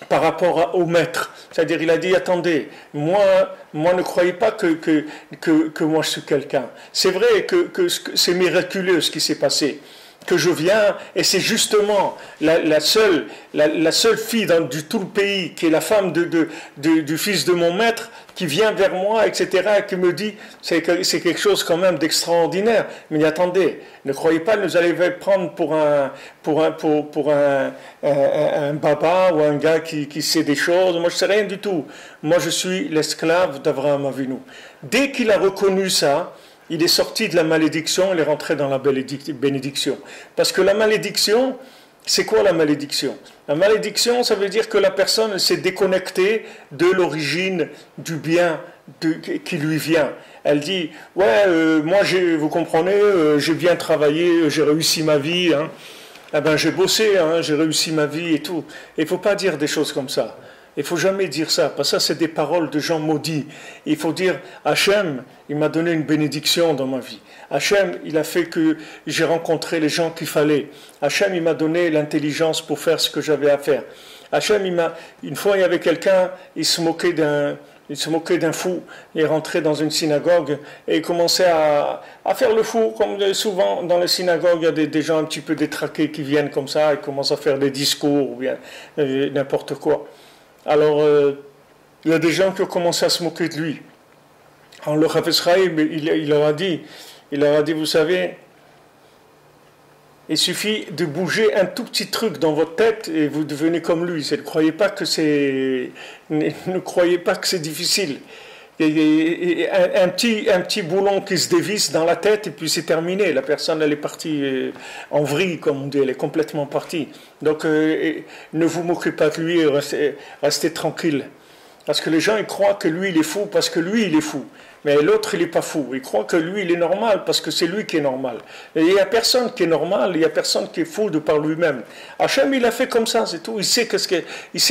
par rapport au maître. C'est-à-dire, il a dit, attendez, moi ne croyez pas que moi je suis quelqu'un. C'est vrai que c'est miraculeux ce qui s'est passé. Que je viens, et c'est justement la seule fille du tout le pays, qui est la femme du fils de mon maître, qui vient vers moi, etc., et qui me dit, c'est quelque chose quand même d'extraordinaire. Mais attendez, ne croyez pas que nous allons prendre pour un baba ou un gars qui sait des choses. Moi, je ne sais rien du tout. Moi, je suis l'esclave d'Avraham Avinu. Dès qu'il a reconnu ça, il est sorti de la malédiction, il est rentré dans la bénédiction. Parce que la malédiction, c'est quoi la malédiction? La malédiction, ça veut dire que la personne s'est déconnectée de l'origine du bien qui lui vient. Elle dit, ouais, moi, vous comprenez, j'ai bien travaillé, j'ai réussi ma vie, hein. Eh ben, j'ai bossé, hein, j'ai réussi ma vie et tout. Il ne faut pas dire des choses comme ça. Il ne faut jamais dire ça, parce que ça, c'est des paroles de gens maudits. Il faut dire, Hachem, il m'a donné une bénédiction dans ma vie. Hachem, il a fait que j'ai rencontré les gens qu'il fallait. Hachem, il m'a donné l'intelligence pour faire ce que j'avais à faire. Hachem, une fois, il y avait quelqu'un, il se moquait d'un fou. Il est rentré dans une synagogue et il commençait à faire le fou. Comme souvent dans les synagogues, il y a des gens un petit peu détraqués qui viennent comme ça, ils commencent à faire des discours ou bien n'importe quoi. Alors, il y a des gens qui ont commencé à se moquer de lui. Alors, le Chafetz Chaim, il leur a dit, vous savez, il suffit de bouger un tout petit truc dans votre tête et vous devenez comme lui. Ne croyez pas que c'est difficile. Un petit boulon qui se dévisse dans la tête et puis c'est terminé. La personne, elle est partie en vrille, comme on dit, elle est complètement partie. Donc, ne vous moquez pas de lui, restez tranquille. Parce que les gens, ils croient que lui, il est fou parce que lui, il est fou. Mais l'autre, il n'est pas fou. Il croit que lui, il est normal parce que c'est lui qui est normal. Et il n'y a personne qui est normal, il n'y a personne qui est fou de par lui-même. Hachem, il a fait comme ça, c'est tout. Il sait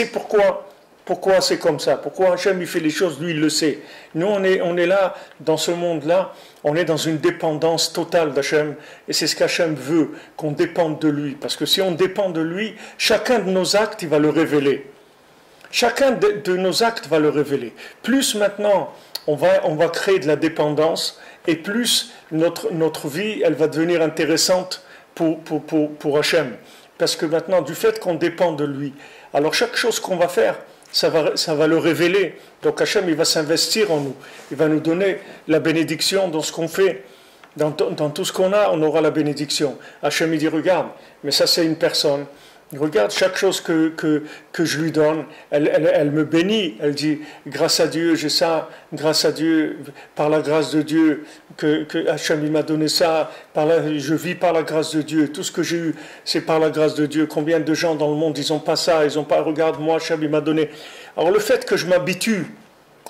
pourquoi c'est comme ça. Pourquoi Hachem, il fait les choses, lui, il le sait. Nous, on est là, dans ce monde-là, on est dans une dépendance totale d'Hachem. Et c'est ce qu'Hachem veut, qu'on dépende de lui. Parce que si on dépend de lui, chacun de nos actes, il va le révéler. Chacun de nos actes va le révéler. Plus maintenant, on va créer de la dépendance et plus notre vie, elle va devenir intéressante pour Hachem. Parce que maintenant, du fait qu'on dépend de lui, alors chaque chose qu'on va faire, ça va le révéler. Donc Hachem, il va s'investir en nous. Il va nous donner la bénédiction dans ce qu'on fait. Dans tout ce qu'on a, on aura la bénédiction. Hachem, il dit, regarde, mais ça c'est une personne. Regarde chaque chose que je lui donne, elle me bénit, elle dit grâce à Dieu j'ai ça, grâce à Dieu, par la grâce de Dieu, que Hachem m'a donné ça, je vis par la grâce de Dieu, tout ce que j'ai eu c'est par la grâce de Dieu. Combien de gens dans le monde ils n'ont pas ça, ils n'ont pas, regarde moi Hachem m'a donné. Alors le fait que je m'habitue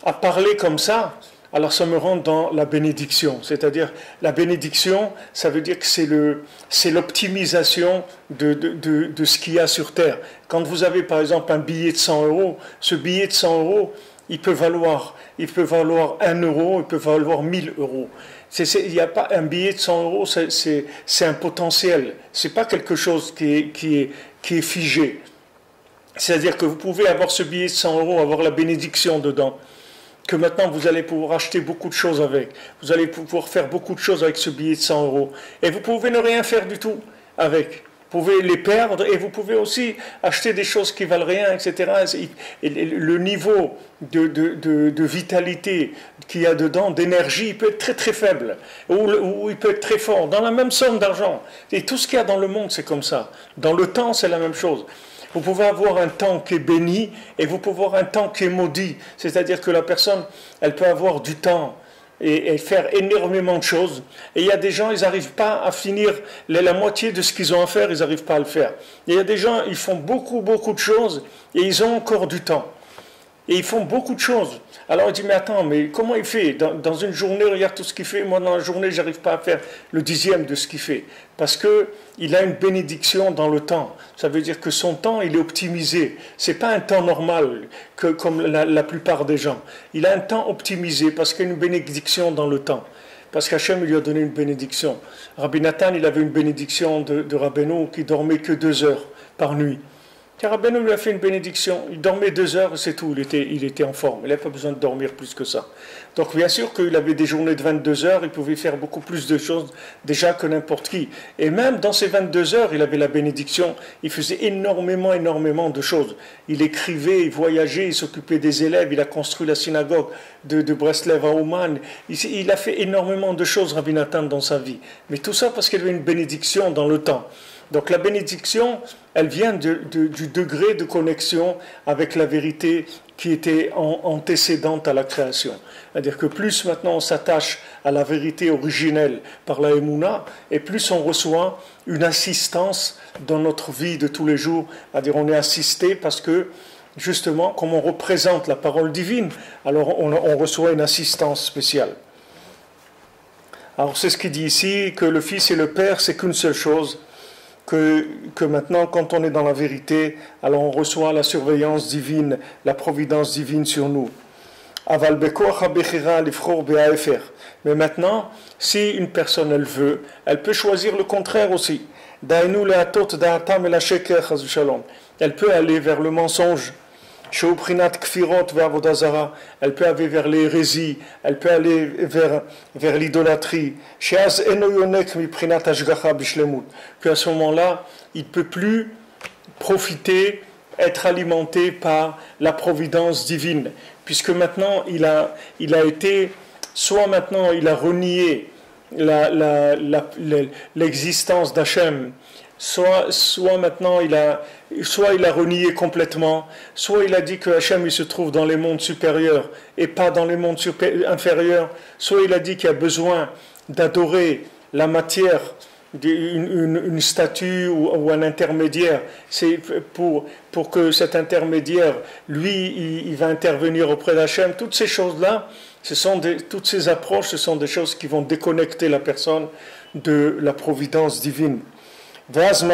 à parler comme ça, alors ça me rend dans la bénédiction. C'est-à-dire, la bénédiction, ça veut dire que c'est l'optimisation de ce qu'il y a sur Terre. Quand vous avez par exemple un billet de 100 euros, ce billet de 100 euros, il peut valoir 1 euro, il peut valoir 1000 euros. Il n'y a pas un billet de 100 euros, c'est un potentiel. C'est pas quelque chose qui est figé. C'est-à-dire que vous pouvez avoir ce billet de 100 euros, avoir la bénédiction dedans. Que maintenant vous allez pouvoir acheter beaucoup de choses avec. Vous allez pouvoir faire beaucoup de choses avec ce billet de 100 euros. Et vous pouvez ne rien faire du tout avec. Vous pouvez les perdre et vous pouvez aussi acheter des choses qui valent rien, etc. Et le niveau de vitalité qu'il y a dedans, d'énergie, il peut être très très faible. Ou il peut être très fort, dans la même somme d'argent. Et tout ce qu'il y a dans le monde, c'est comme ça. Dans le temps, c'est la même chose. Vous pouvez avoir un temps qui est béni et vous pouvez avoir un temps qui est maudit. C'est-à-dire que la personne, elle peut avoir du temps et faire énormément de choses. Et il y a des gens, ils n'arrivent pas à finir la moitié de ce qu'ils ont à faire, ils n'arrivent pas à le faire. Et il y a des gens, ils font beaucoup de choses et ils ont encore du temps. Et ils font beaucoup de choses. Alors il dit, mais attends, mais comment il fait dans une journée, regarde tout ce qu'il fait. Moi, dans la journée, je n'arrive pas à faire le 10e de ce qu'il fait. Parce qu'il a une bénédiction dans le temps. Ça veut dire que son temps, il est optimisé. Ce n'est pas un temps normal, comme la plupart des gens. Il a un temps optimisé parce qu'il y a une bénédiction dans le temps. Parce qu'Hachem lui a donné une bénédiction. Rabbi Nathan, il avait une bénédiction de Rabbeinu qui dormait que 2 heures par nuit. Rabbeinu lui a fait une bénédiction, il dormait 2 heures, c'est tout, il était en forme, il n'avait pas besoin de dormir plus que ça. Donc bien sûr qu'il avait des journées de 22 heures, il pouvait faire beaucoup plus de choses déjà que n'importe qui. Et même dans ces 22 heures, il avait la bénédiction, il faisait énormément de choses. Il écrivait, il voyageait, il s'occupait des élèves, il a construit la synagogue de Breslev à Ouman, il a fait énormément de choses, Rabbi Nathan, dans sa vie. Mais tout ça parce qu'il avait une bénédiction dans le temps. Donc la bénédiction, elle vient du degré de connexion avec la vérité qui était antécédente à la création. C'est-à-dire que plus maintenant on s'attache à la vérité originelle par la Emouna, et plus on reçoit une assistance dans notre vie de tous les jours. C'est-à-dire on est assisté parce que, justement, comme on représente la parole divine, alors on reçoit une assistance spéciale. Alors c'est ce qu'il dit ici, que le Fils et le Père, c'est qu'une seule chose. Que maintenant, quand on est dans la vérité, alors on reçoit la surveillance divine, la providence divine sur nous. Mais maintenant, si une personne elle veut, elle peut choisir le contraire aussi. Elle peut aller vers le mensonge. Elle peut aller vers l'hérésie, elle peut aller vers l'idolâtrie. Puis à ce moment-là, il ne peut plus profiter, être alimenté par la providence divine. Puisque maintenant, il a été, soit maintenant il a renié l'existence d'Hachem, soit maintenant soit il a renié complètement, soit il a dit que Hachem il se trouve dans les mondes supérieurs et pas dans les mondes inférieurs, soit il a dit qu'il y a besoin d'adorer la matière, une statue ou un intermédiaire, c'est pour que cet intermédiaire, lui, il va intervenir auprès d'Hachem. Toutes ces choses-là, toutes ces approches, ce sont des choses qui vont déconnecter la personne de la providence divine. Et à ce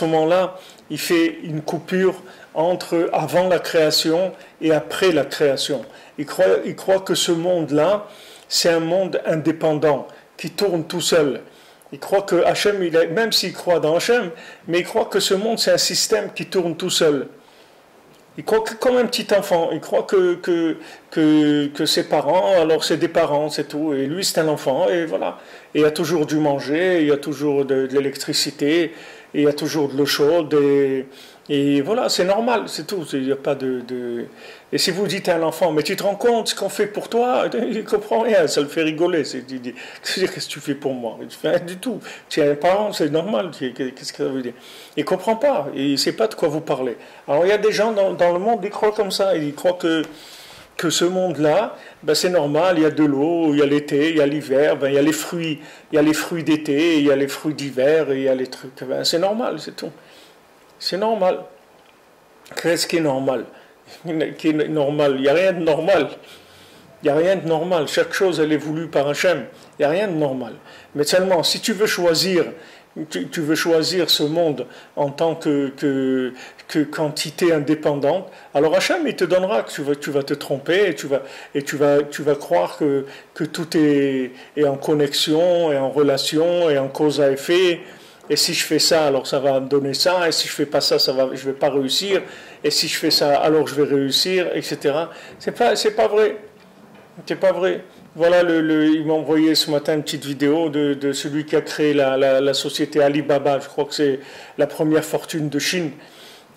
moment-là, il fait une coupure entre avant la création et après la création. Il croit que ce monde-là, c'est un monde indépendant, qui tourne tout seul. Il croit que Hachem, même s'il croit dans Hachem, mais il croit que ce monde, c'est un système qui tourne tout seul. Il croit que comme un petit enfant, il croit que ses parents, alors c'est des parents, c'est tout, et lui c'est un enfant, et voilà. Et il y a toujours du manger, il y a toujours de l'électricité, et il y a toujours de l'eau chaude, et voilà, c'est normal, c'est tout. Il n'y a pas de... Et si vous dites à un enfant, mais tu te rends compte ce qu'on fait pour toi, il ne comprend rien, ça le fait rigoler. Il dit, qu'est-ce que tu fais pour moi? Il ne fait rien du tout. Tu es un parent, c'est normal. Qu'est-ce que ça veut dire? Il ne comprend pas, il ne sait pas de quoi vous parlez. Alors il y a des gens dans le monde, ils croient comme ça, ils croient que ce monde-là, ben c'est normal, il y a de l'eau, il y a l'été, il y a l'hiver, ben il y a les fruits d'été, il y a les fruits d'hiver, et il y a les trucs. Ben c'est normal, c'est tout. C'est normal. Qu'est-ce qui est normal? Qui est normal? Il n'y a rien de normal. Il n'y a rien de normal. Chaque chose, elle est voulue par Hachem. Il n'y a rien de normal. Mais seulement, si tu veux choisir ce monde en tant que quantité indépendante, alors Hachem, il te donnera que tu vas te tromper et tu vas croire que tout est en connexion et en relation et en cause à effet. Et si je fais ça, alors ça va me donner ça. Et si je fais pas ça, je ne vais pas réussir. Et si je fais ça, alors je vais réussir, etc. C'est pas vrai. C'est pas vrai. Voilà, il m'a envoyé ce matin une petite vidéo de celui qui a créé la société Alibaba. Je crois que c'est la première fortune de Chine.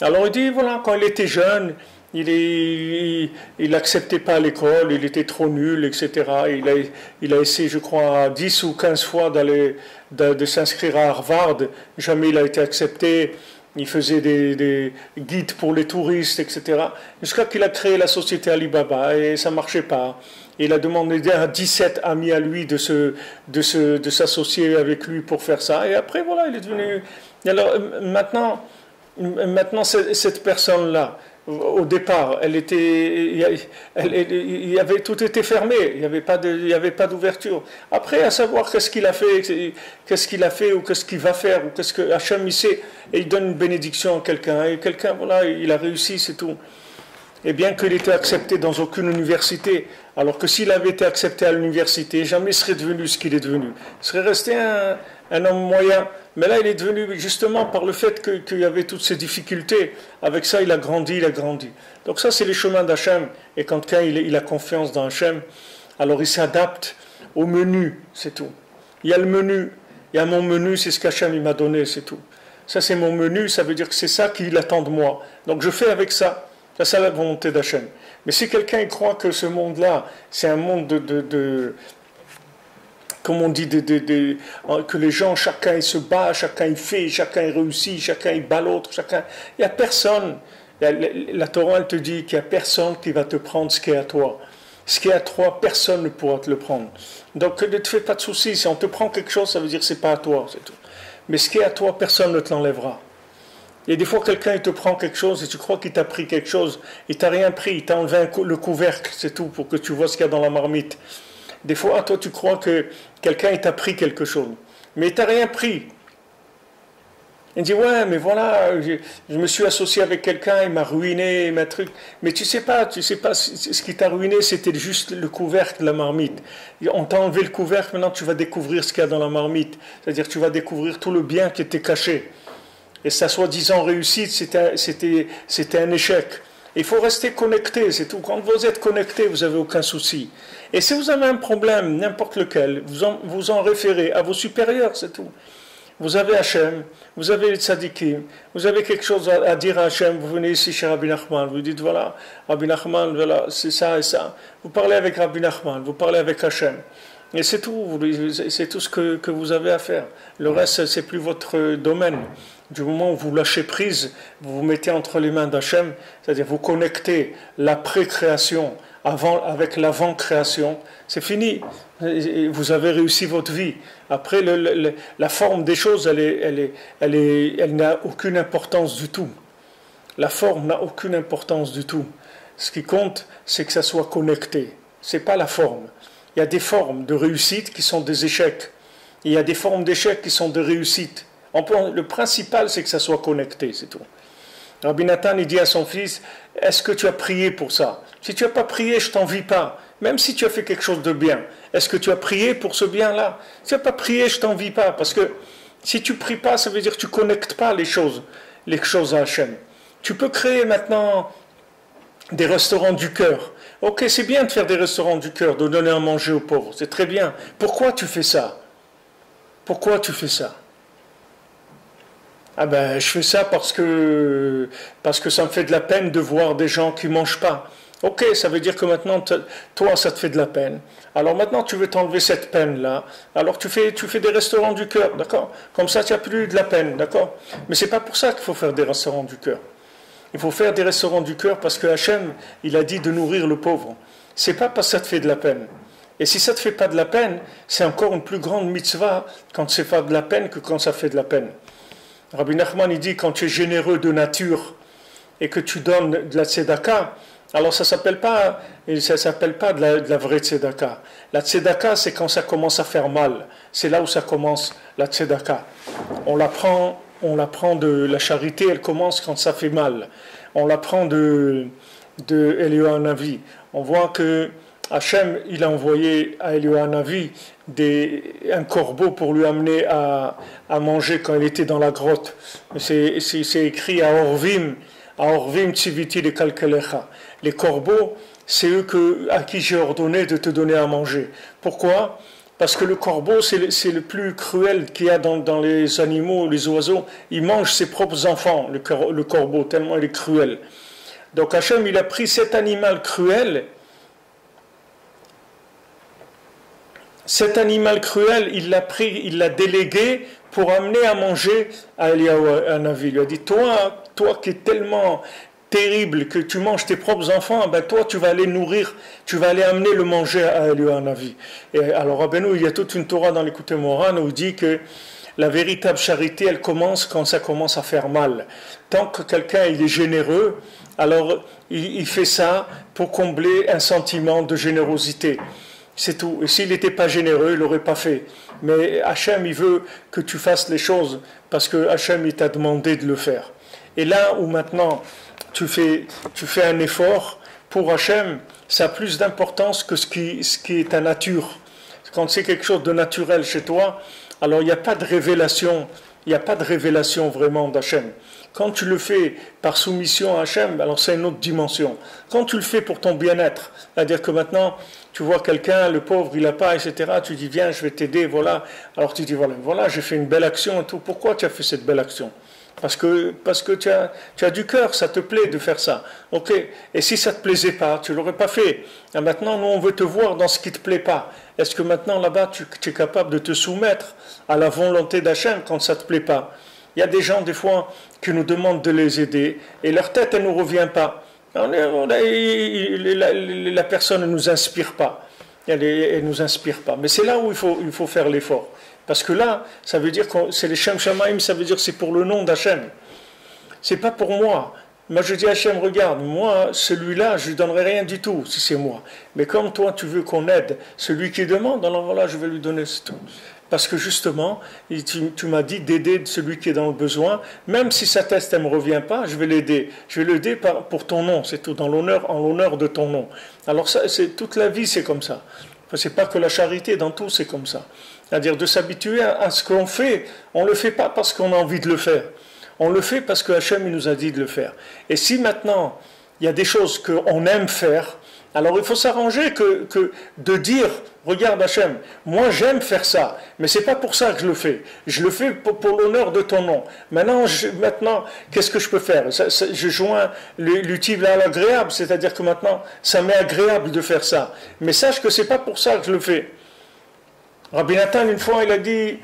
Alors il dit, voilà, quand il était jeune, il n'acceptait pas l'école, il était trop nul, etc. Il a essayé, je crois, 10 ou 15 fois de s'inscrire à Harvard. Jamais il a été accepté. Il faisait des guides pour les touristes, etc. Jusqu'à qu'il a créé la société Alibaba et ça ne marchait pas. Il a demandé à 17 amis à lui de s'associer avec lui pour faire ça. Et après, voilà, il est devenu... Alors, maintenant cette personne-là, au départ, tout était fermé, il n'y avait pas d'ouverture. Après, à savoir qu'est-ce qu'il a fait ou qu'est-ce qu'il va faire, ou qu'est-ce que Hachem il sait, et il donne une bénédiction à quelqu'un, et quelqu'un, voilà, il a réussi, c'est tout. Et bien qu'il était accepté dans aucune université, alors que s'il avait été accepté à l'université, jamais il serait devenu ce qu'il est devenu. Il serait resté un homme moyen. Mais là, il est devenu justement par le fait qu'il y avait toutes ces difficultés. Avec ça, il a grandi. Donc ça, c'est les chemins d'Hachem. Et quand il a confiance dans Hachem, alors il s'adapte au menu, c'est tout. Il y a le menu. Il y a mon menu, c'est ce qu'Hachem m'a donné, c'est tout. Ça, c'est mon menu, ça veut dire que c'est ça qu'il attend de moi. Donc je fais avec ça. Ça, c'est la volonté d'Hachem. Mais si quelqu'un croit que ce monde-là, c'est un monde comme on dit, que les gens, chacun il se bat, chacun il fait, chacun il réussit, chacun il bat l'autre, il n'y a personne. La Torah, elle te dit qu'il n'y a personne qui va te prendre ce qui est à toi. Ce qui est à toi, personne ne pourra te le prendre. Donc ne te fais pas de soucis. Si on te prend quelque chose, ça veut dire que ce n'est pas à toi, c'est tout. Mais ce qui est à toi, personne ne te l'enlèvera. Et des fois, quelqu'un il te prend quelque chose et tu crois qu'il t'a pris quelque chose. Il t'a rien pris, il t'a enlevé le couvercle, c'est tout, pour que tu vois ce qu'il y a dans la marmite. Des fois, toi, tu crois que quelqu'un il t'a pris quelque chose. Mais il t'a rien pris. Il dit, ouais, mais voilà, je me suis associé avec quelqu'un, il m'a ruiné, ma truc. Mais tu sais pas, ce qui t'a ruiné, c'était juste le couvercle de la marmite. On t'a enlevé le couvercle, maintenant tu vas découvrir ce qu'il y a dans la marmite. C'est-à-dire, tu vas découvrir tout le bien qui était caché. Et sa soi-disant réussite, c'était un échec. Il faut rester connecté, c'est tout. Quand vous êtes connecté, vous n'avez aucun souci. Et si vous avez un problème, n'importe lequel, vous en référez à vos supérieurs, c'est tout. Vous avez Hachem, vous avez les tzadikim, vous avez quelque chose à dire à Hachem, vous venez ici chez Rabbi Nachman, vous dites voilà, Rabbi Nachman, voilà, c'est ça et ça. Vous parlez avec Rabbi Nachman, vous parlez avec Hachem. Et c'est tout ce que vous avez à faire. Le reste, c'est plus votre domaine. Du moment où vous lâchez prise, vous vous mettez entre les mains d'Hachem, c'est-à-dire vous connectez la pré-création avec l'avant-création, c'est fini. Vous avez réussi votre vie. Après, la forme des choses, elle n'a aucune importance du tout. La forme n'a aucune importance du tout. Ce qui compte, c'est que ça soit connecté. Ce n'est pas la forme. Il y a des formes de réussite qui sont des échecs. Il y a des formes d'échecs qui sont des réussites. Le principal, c'est que ça soit connecté, c'est tout. Rabbi Nathan, il dit à son fils, est-ce que tu as prié pour ça? Si tu n'as pas prié, je ne t'envie pas. Même si tu as fait quelque chose de bien, est-ce que tu as prié pour ce bien-là? Si tu n'as pas prié, je ne t'envie pas. Parce que si tu ne pries pas, ça veut dire que tu ne connectes pas les choses à Hachem. Tu peux créer maintenant des restaurants du cœur. Ok, c'est bien de faire des restaurants du cœur, de donner à manger aux pauvres, c'est très bien. Pourquoi tu fais ça? Pourquoi tu fais ça? Ah ben, je fais ça parce que ça me fait de la peine de voir des gens qui ne mangent pas. Ok, ça veut dire que maintenant, toi, ça te fait de la peine. Alors maintenant, tu veux t'enlever cette peine-là. Alors tu fais des restaurants du cœur, d'accord? Comme ça, tu n'as plus de la peine, d'accord? Mais c'est pas pour ça qu'il faut faire des restaurants du cœur. Il faut faire des restaurants du cœur parce que Hachem, il a dit de nourrir le pauvre. C'est pas parce que ça te fait de la peine. Et si ça ne te fait pas de la peine, c'est encore une plus grande mitzvah quand c'est pas de la peine que quand ça fait de la peine. Rabbi Nachman, il dit, quand tu es généreux de nature et que tu donnes de la tzedaka, alors ça s'appelle pas de la vraie tzedaka. La tzedaka, c'est quand ça commence à faire mal. C'est là où ça commence, la tzedaka. On l'apprend de la charité, elle commence quand ça fait mal. On l'apprend de Eliyahu Hanavi. On voit que Hachem, il a envoyé à Eliyahu Hanavi un corbeau pour lui amener à manger quand il était dans la grotte. C'est écrit à Orvim Tziviti de Kalkelecha. Les corbeaux, c'est eux à qui j'ai ordonné de te donner à manger. Pourquoi? Parce que le corbeau, c'est le plus cruel qu'il y a dans les animaux, les oiseaux. Il mange ses propres enfants, le corbeau, tellement il est cruel. Donc Hachem, il a pris cet animal cruel. Cet animal cruel, il l'a délégué pour amener à manger à Eliyahu Hanavi. Il lui a dit, toi qui es tellement terrible que tu manges tes propres enfants, ben toi tu vas aller nourrir, tu vas aller amener le manger à Eliyahu Hanavi. Et alors Rabbeinu, il y a toute une Torah dans l'Écoute Moran où il dit que la véritable charité, elle commence quand ça commence à faire mal. Tant que quelqu'un il est généreux, alors il fait ça pour combler un sentiment de générosité. C'est tout. Et s'il n'était pas généreux, il l'aurait pas fait. Mais Hachem, il veut que tu fasses les choses parce que Hachem, il t'a demandé de le faire. Et là où maintenant tu fais un effort pour Hachem, ça a plus d'importance que ce qui est ta nature. Quand c'est quelque chose de naturel chez toi, alors il n'y a pas de révélation, vraiment d'Hachem. Quand tu le fais par soumission à Hachem, alors c'est une autre dimension. Quand tu le fais pour ton bien-être, c'est-à-dire que maintenant, tu vois quelqu'un, le pauvre, il n'a pas, etc., tu dis, viens, je vais t'aider, voilà. Alors tu dis, voilà, j'ai fait une belle action et tout. Pourquoi tu as fait cette belle action? Parce que tu as du cœur, ça te plaît de faire ça. Ok. Et si ça ne te plaisait pas, tu ne l'aurais pas fait. Et maintenant, nous, on veut te voir dans ce qui ne te plaît pas. Est-ce que maintenant, là-bas, tu es capable de te soumettre à la volonté d'Hachem quand ça ne te plaît pas? Il y a des gens, des fois, qui nous demandent de les aider, et leur tête, elle ne nous revient pas. La personne ne nous inspire pas. Elle nous inspire pas. Mais c'est là où il faut faire l'effort. Parce que là, ça veut dire que c'est les Shem Shamaim, ça veut dire que c'est pour le nom d'Hachem. C'est pas pour moi. Moi, je dis à Hachem, regarde, moi, celui-là, je lui donnerai rien du tout, si c'est moi. Mais comme toi, tu veux qu'on aide celui qui demande, alors voilà, je vais lui donner tout. Parce que justement, tu m'as dit d'aider celui qui est dans le besoin, même si sa tête ne me revient pas, je vais l'aider. Je vais l'aider pour ton nom, c'est tout, en l'honneur de ton nom. Alors ça, toute la vie, c'est comme ça. Enfin, c'est pas que la charité, dans tout, c'est comme ça. C'est-à-dire de s'habituer à ce qu'on fait. On ne le fait pas parce qu'on a envie de le faire. On le fait parce que Hachem il nous a dit de le faire. Et si maintenant, il y a des choses qu'on aime faire, alors il faut s'arranger que de dire, regarde Hachem, moi j'aime faire ça, mais c'est pas pour ça que je le fais. Je le fais pour l'honneur de ton nom. Maintenant, qu'est-ce que je peux faire? Je joins l'utile à l'agréable, c'est-à-dire que maintenant, ça m'est agréable de faire ça. Mais sache que c'est pas pour ça que je le fais. Rabbi Nathan, une fois, il a dit,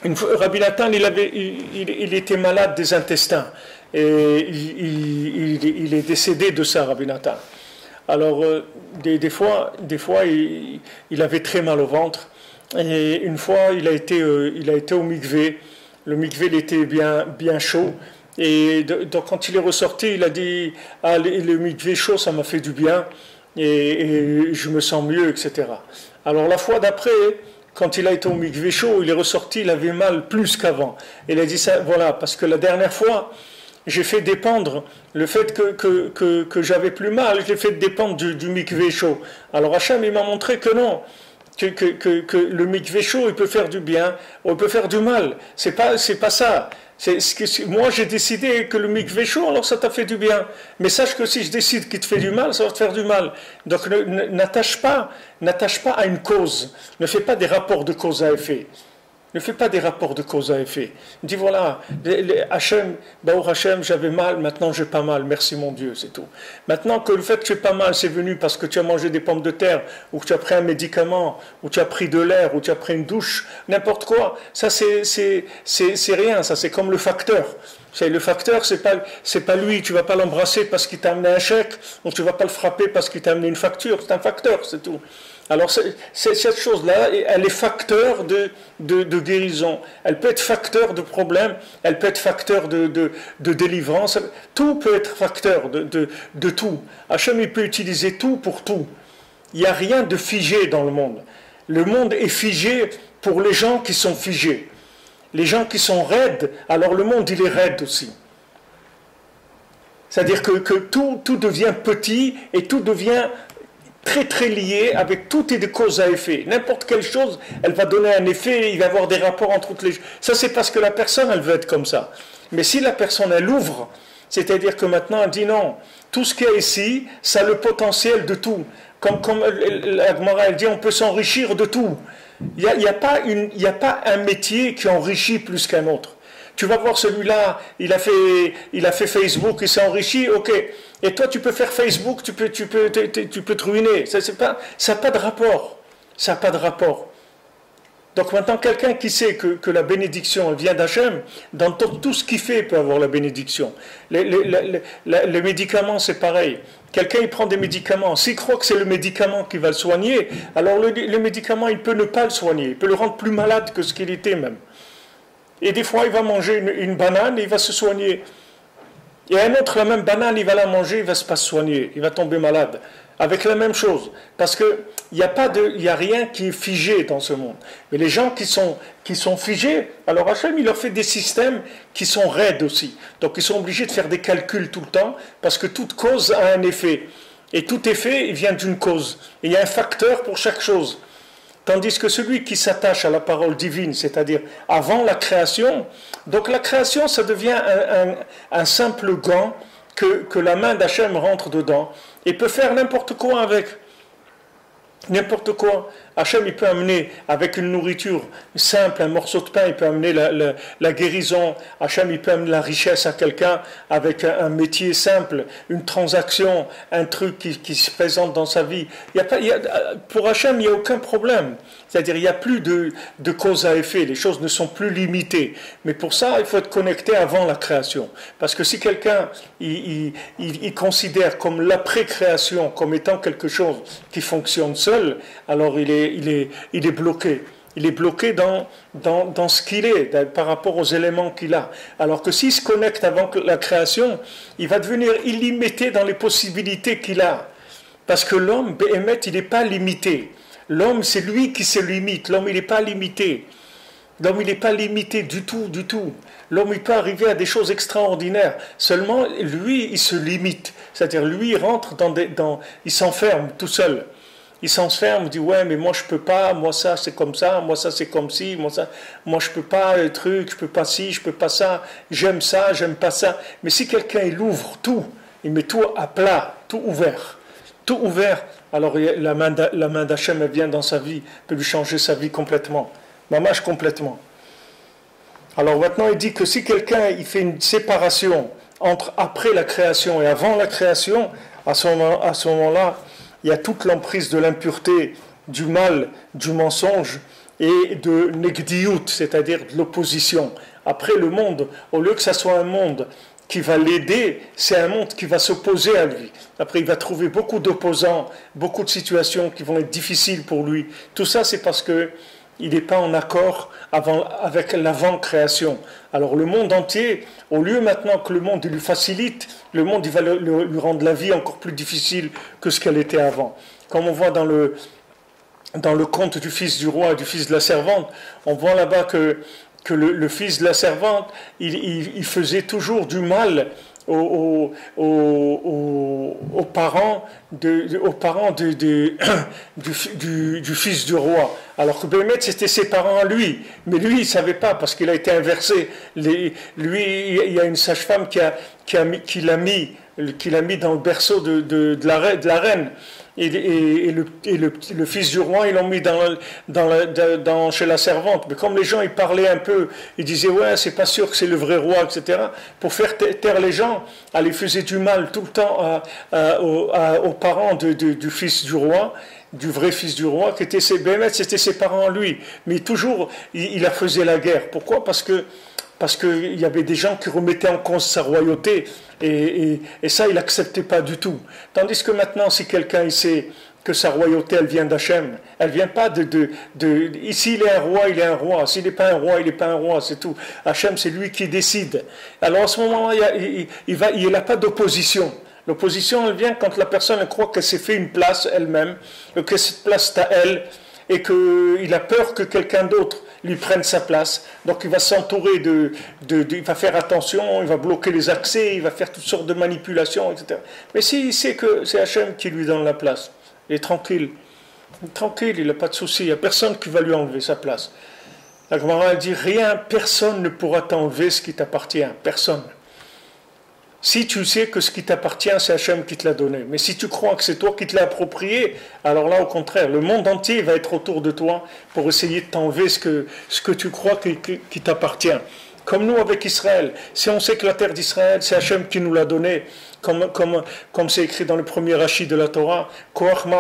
Rabbi Nathan, il était malade des intestins. Et il est décédé de ça, Rabbi Nathan. Alors, des fois, il avait très mal au ventre. Et une fois, il a été au mikvé. Le mikvé, il était bien chaud. Et donc, quand il est ressorti, il a dit, ah, le mikvé chaud, ça m'a fait du bien. Et je me sens mieux, etc. Alors, la fois d'après, quand il a été au mikvé chaud, il est ressorti, il avait mal plus qu'avant. Il a dit ça, voilà, parce que la dernière fois, j'ai fait dépendre le fait que j'avais plus mal, je l'ai fait dépendre du mikvé chaud. Alors Hachem, il m'a montré que non, que le mikvé chaud, il peut faire du bien, ou il peut faire du mal. C'est pas ça. Moi, j'ai décidé que le mikvé chaud, alors ça t'a fait du bien. Mais sache que si je décide qu'il te fait du mal, ça va te faire du mal. Donc n'attache pas à une cause. Ne fais pas des rapports de cause à effet. Ne fais pas des rapports de cause à effet. Dis voilà, Hachem, Baruch Hachem, j'avais mal, maintenant j'ai pas mal, merci mon Dieu, c'est tout. Maintenant que le fait que tu aies pas mal, c'est venu parce que tu as mangé des pommes de terre, ou que tu as pris un médicament, ou tu as pris de l'air, ou tu as pris une douche, n'importe quoi, ça c'est rien, ça c'est comme le facteur. Le facteur, c'est pas lui, tu vas pas l'embrasser parce qu'il t'a amené un chèque, ou tu vas pas le frapper parce qu'il t'a amené une facture, c'est un facteur, c'est tout. Alors cette chose-là, elle est facteur de guérison, elle peut être facteur de problème, elle peut être facteur de délivrance, tout peut être facteur de tout. Hachem, il peut utiliser tout pour tout. Il n'y a rien de figé dans le monde. Le monde est figé pour les gens qui sont figés. Les gens qui sont raides, alors le monde il est raide aussi. C'est-à-dire que tout devient petit et tout devient très très lié avec tout et de cause à effet. N'importe quelle chose, elle va donner un effet, il va y avoir des rapports entre toutes les choses. Ça c'est parce que la personne, elle veut être comme ça. Mais si la personne, elle ouvre, c'est-à-dire que maintenant elle dit non, tout ce qu'il y a ici, ça a le potentiel de tout. Comme la Gemara, elle dit, on peut s'enrichir de tout. Il n'y a pas un métier qui enrichit plus qu'un autre. Tu vas voir celui-là, il a fait Facebook, il s'est enrichi, ok. Et toi, tu peux faire Facebook, tu peux te ruiner. Ça n'a pas de rapport. Ça n'a pas de rapport. Donc maintenant, quelqu'un qui sait que la bénédiction elle vient d'Hachem, dans tout ce qu'il fait, il peut avoir la bénédiction. Les médicaments, c'est pareil. Quelqu'un, il prend des médicaments. S'il croit que c'est le médicament qui va le soigner, alors le médicament, il peut ne pas le soigner. Il peut le rendre plus malade que ce qu'il était même. Et des fois, il va manger une banane et il va se soigner. Et un autre, la même banane, il va la manger, il ne va pas se soigner, il va tomber malade. Avec la même chose. Parce qu'il n'y a rien qui est figé dans ce monde. Mais les gens qui sont figés, alors Hachem, il leur fait des systèmes qui sont raides aussi. Donc ils sont obligés de faire des calculs tout le temps, parce que toute cause a un effet. Et tout effet, il vient d'une cause. Et il y a un facteur pour chaque chose. Tandis que celui qui s'attache à la parole divine, c'est-à-dire avant la création, donc la création, ça devient un simple gant que la main d'Hachem rentre dedans et peut faire n'importe quoi avec. N'importe quoi. Hachem, il peut amener avec une nourriture simple, un morceau de pain, il peut amener la guérison. Hachem, il peut amener la richesse à quelqu'un avec un métier simple, une transaction, un truc qui se présente dans sa vie. Pour Hachem, il n'y a aucun problème. C'est-à-dire, il n'y a plus de cause à effet. Les choses ne sont plus limitées. Mais pour ça, il faut être connecté avant la création. Parce que si quelqu'un, il considère comme l'après-création comme étant quelque chose qui fonctionne seul, alors il est bloqué. Il est bloqué dans ce qu'il est, par rapport aux éléments qu'il a. Alors que s'il se connecte avant la création, il va devenir illimité dans les possibilités qu'il a. Parce que l'homme, Béhémet, il n'est pas limité. L'homme, c'est lui qui se limite. L'homme, il n'est pas limité. L'homme, il n'est pas limité du tout, du tout. L'homme, il peut arriver à des choses extraordinaires. Seulement, lui, il se limite. C'est-à-dire, lui, il rentre il s'enferme tout seul. Il s'enferme, il dit ouais mais moi je peux pas, moi ça c'est comme ça, moi ça c'est comme ci, moi je peux pas le truc, je peux pas ci, je peux pas ça, j'aime ça, j'aime pas ça. Mais si quelqu'un il ouvre tout, il met tout à plat, tout ouvert, alors la main d'Hachem elle vient dans sa vie, peut lui changer sa vie complètement, mamash complètement. Alors maintenant il dit que si quelqu'un il fait une séparation entre après la création et avant la création, à ce moment-là, il y a toute l'emprise de l'impureté, du mal, du mensonge, et de negdiout, c'est-à-dire de l'opposition. Après, le monde, au lieu que ça soit un monde qui va l'aider, c'est un monde qui va s'opposer à lui. Après, il va trouver beaucoup d'opposants, beaucoup de situations qui vont être difficiles pour lui. Tout ça, c'est parce que il n'est pas en accord avec l'avant-création. Alors le monde entier, au lieu maintenant que le monde lui facilite, le monde il va lui rendre la vie encore plus difficile que ce qu'elle était avant. Comme on voit dans le conte du fils du roi et du fils de la servante, on voit là-bas que le fils de la servante, il faisait toujours du mal aux parents, du fils du roi. Alors que Béhémet, c'était ses parents à lui. Mais lui, il ne savait pas parce qu'il a été inversé. Lui, il y a une sage-femme qui l'a mis dans le berceau de la reine. Et le fils du roi, ils l'ont mis chez la servante. Mais comme les gens, ils parlaient un peu, ils disaient, ouais, c'est pas sûr que c'est le vrai roi, etc. Pour faire taire les gens, elle faisait du mal tout le temps aux parents du fils du roi, du vrai fils du roi, qui était Béhémet, c'était ses parents lui. Mais toujours, il a faisait la guerre. Pourquoi ? Parce qu'il y avait des gens qui remettaient en cause sa royauté, et ça, il n'acceptait pas du tout. Tandis que maintenant, si quelqu'un sait que sa royauté, elle vient d'Hachem, elle ne vient pas ici, il est un roi, il est un roi. S'il n'est pas un roi, il n'est pas un roi, c'est tout. Hachem, c'est lui qui décide. Alors, à ce moment-là, il n'a pas d'opposition. L'opposition, elle vient quand la personne elle croit qu'elle s'est fait une place elle-même, que cette place est à elle, et qu'il a peur que quelqu'un d'autre lui prenne sa place. Donc il va s'entourer il va faire attention, il va bloquer les accès, il va faire toutes sortes de manipulations, etc. Mais s'il sait que c'est Hachem qui lui donne la place, il est tranquille. Tranquille, il n'a pas de souci, il n'y a personne qui va lui enlever sa place. La Gemara dit, personne ne pourra t'enlever ce qui t'appartient, personne. Si tu sais que ce qui t'appartient, c'est Hachem qui te l'a donné. Mais si tu crois que c'est toi qui te l'as approprié, alors là, au contraire, le monde entier va être autour de toi pour essayer de t'enlever ce que tu crois qui t'appartient. Comme nous avec Israël. Si on sait que la terre d'Israël, c'est Hachem qui nous l'a donnée, comme c'est écrit dans le premier Rashi de la Torah, pourquoi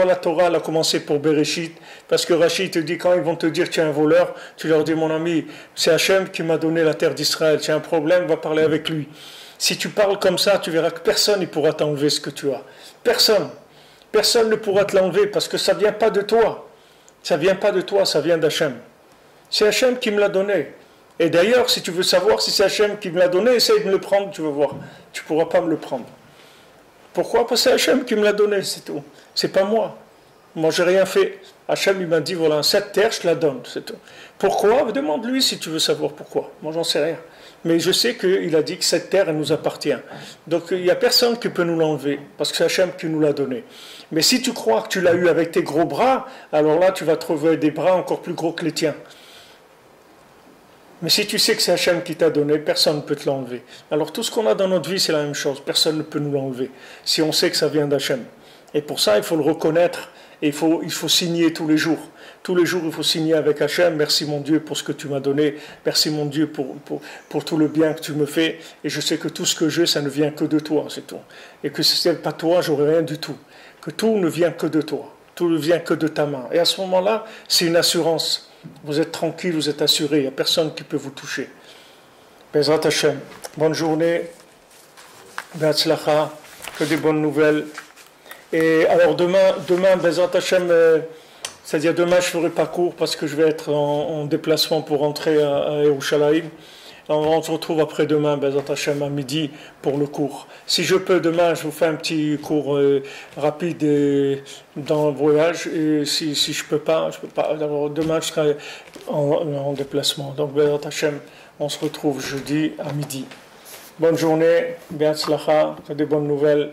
la Torah a commencé pour Bereshit? Parce que Rashi te dit, quand ils vont te dire tu es un voleur, tu leur dis, mon ami, c'est Hachem qui m'a donné la terre d'Israël, tu as un problème, va parler avec lui. Si tu parles comme ça, tu verras que personne ne pourra t'enlever ce que tu as. Personne ne pourra te l'enlever parce que ça ne vient pas de toi. Ça ne vient pas de toi, ça vient d'Hachem. C'est Hachem qui me l'a donné. Et d'ailleurs, si tu veux savoir si c'est Hachem qui me l'a donné, essaye de me le prendre, tu vas voir. Tu ne pourras pas me le prendre. Pourquoi ? Parce que c'est Hachem qui me l'a donné, c'est tout. C'est pas moi. Moi, j'ai rien fait. Hachem, il m'a dit, voilà, cette terre, je te la donne, c'est tout. Pourquoi ? Demande-lui si tu veux savoir pourquoi. Moi, j'en sais rien. Mais je sais qu'il a dit que cette terre, elle nous appartient. Donc, il n'y a personne qui peut nous l'enlever, parce que c'est Hachem qui nous l'a donné. Mais si tu crois que tu l'as eu avec tes gros bras, alors là, tu vas trouver des bras encore plus gros que les tiens. Mais si tu sais que c'est Hachem qui t'a donné, personne ne peut te l'enlever. Alors tout ce qu'on a dans notre vie, c'est la même chose. Personne ne peut nous l'enlever, si on sait que ça vient d'Hachem. Et pour ça, il faut le reconnaître, et il faut signer tous les jours. Tous les jours, il faut signer avec Hachem. Merci mon Dieu pour ce que tu m'as donné. Merci mon Dieu pour tout le bien que tu me fais. Et je sais que tout ce que j'ai, ça ne vient que de toi, c'est tout. Et que si ce n'est pas toi, j'aurais rien du tout. Que tout ne vient que de toi. Tout ne vient que de ta main. Et à ce moment-là, c'est une assurance. Vous êtes tranquille, vous êtes assuré. Il n'y a personne qui peut vous toucher. Bezrat Hachem. Bonne journée. Be'atzlacha. Que des bonnes nouvelles. Et alors demain Bezrat Hachem, c'est-à-dire demain je ne ferai pas cours parce que je vais être en déplacement pour rentrer à Yerushalayim. On se retrouve après-demain, Bezrat Hachem, à midi pour le cours. Si je peux, demain, je vous fais un petit cours rapide dans le voyage. Et si je ne peux pas, je peux pas. Alors, demain, je serai en déplacement. Donc, Bezrat Hachem, on se retrouve jeudi à midi. Bonne journée, Be'atzlacha, des bonnes nouvelles.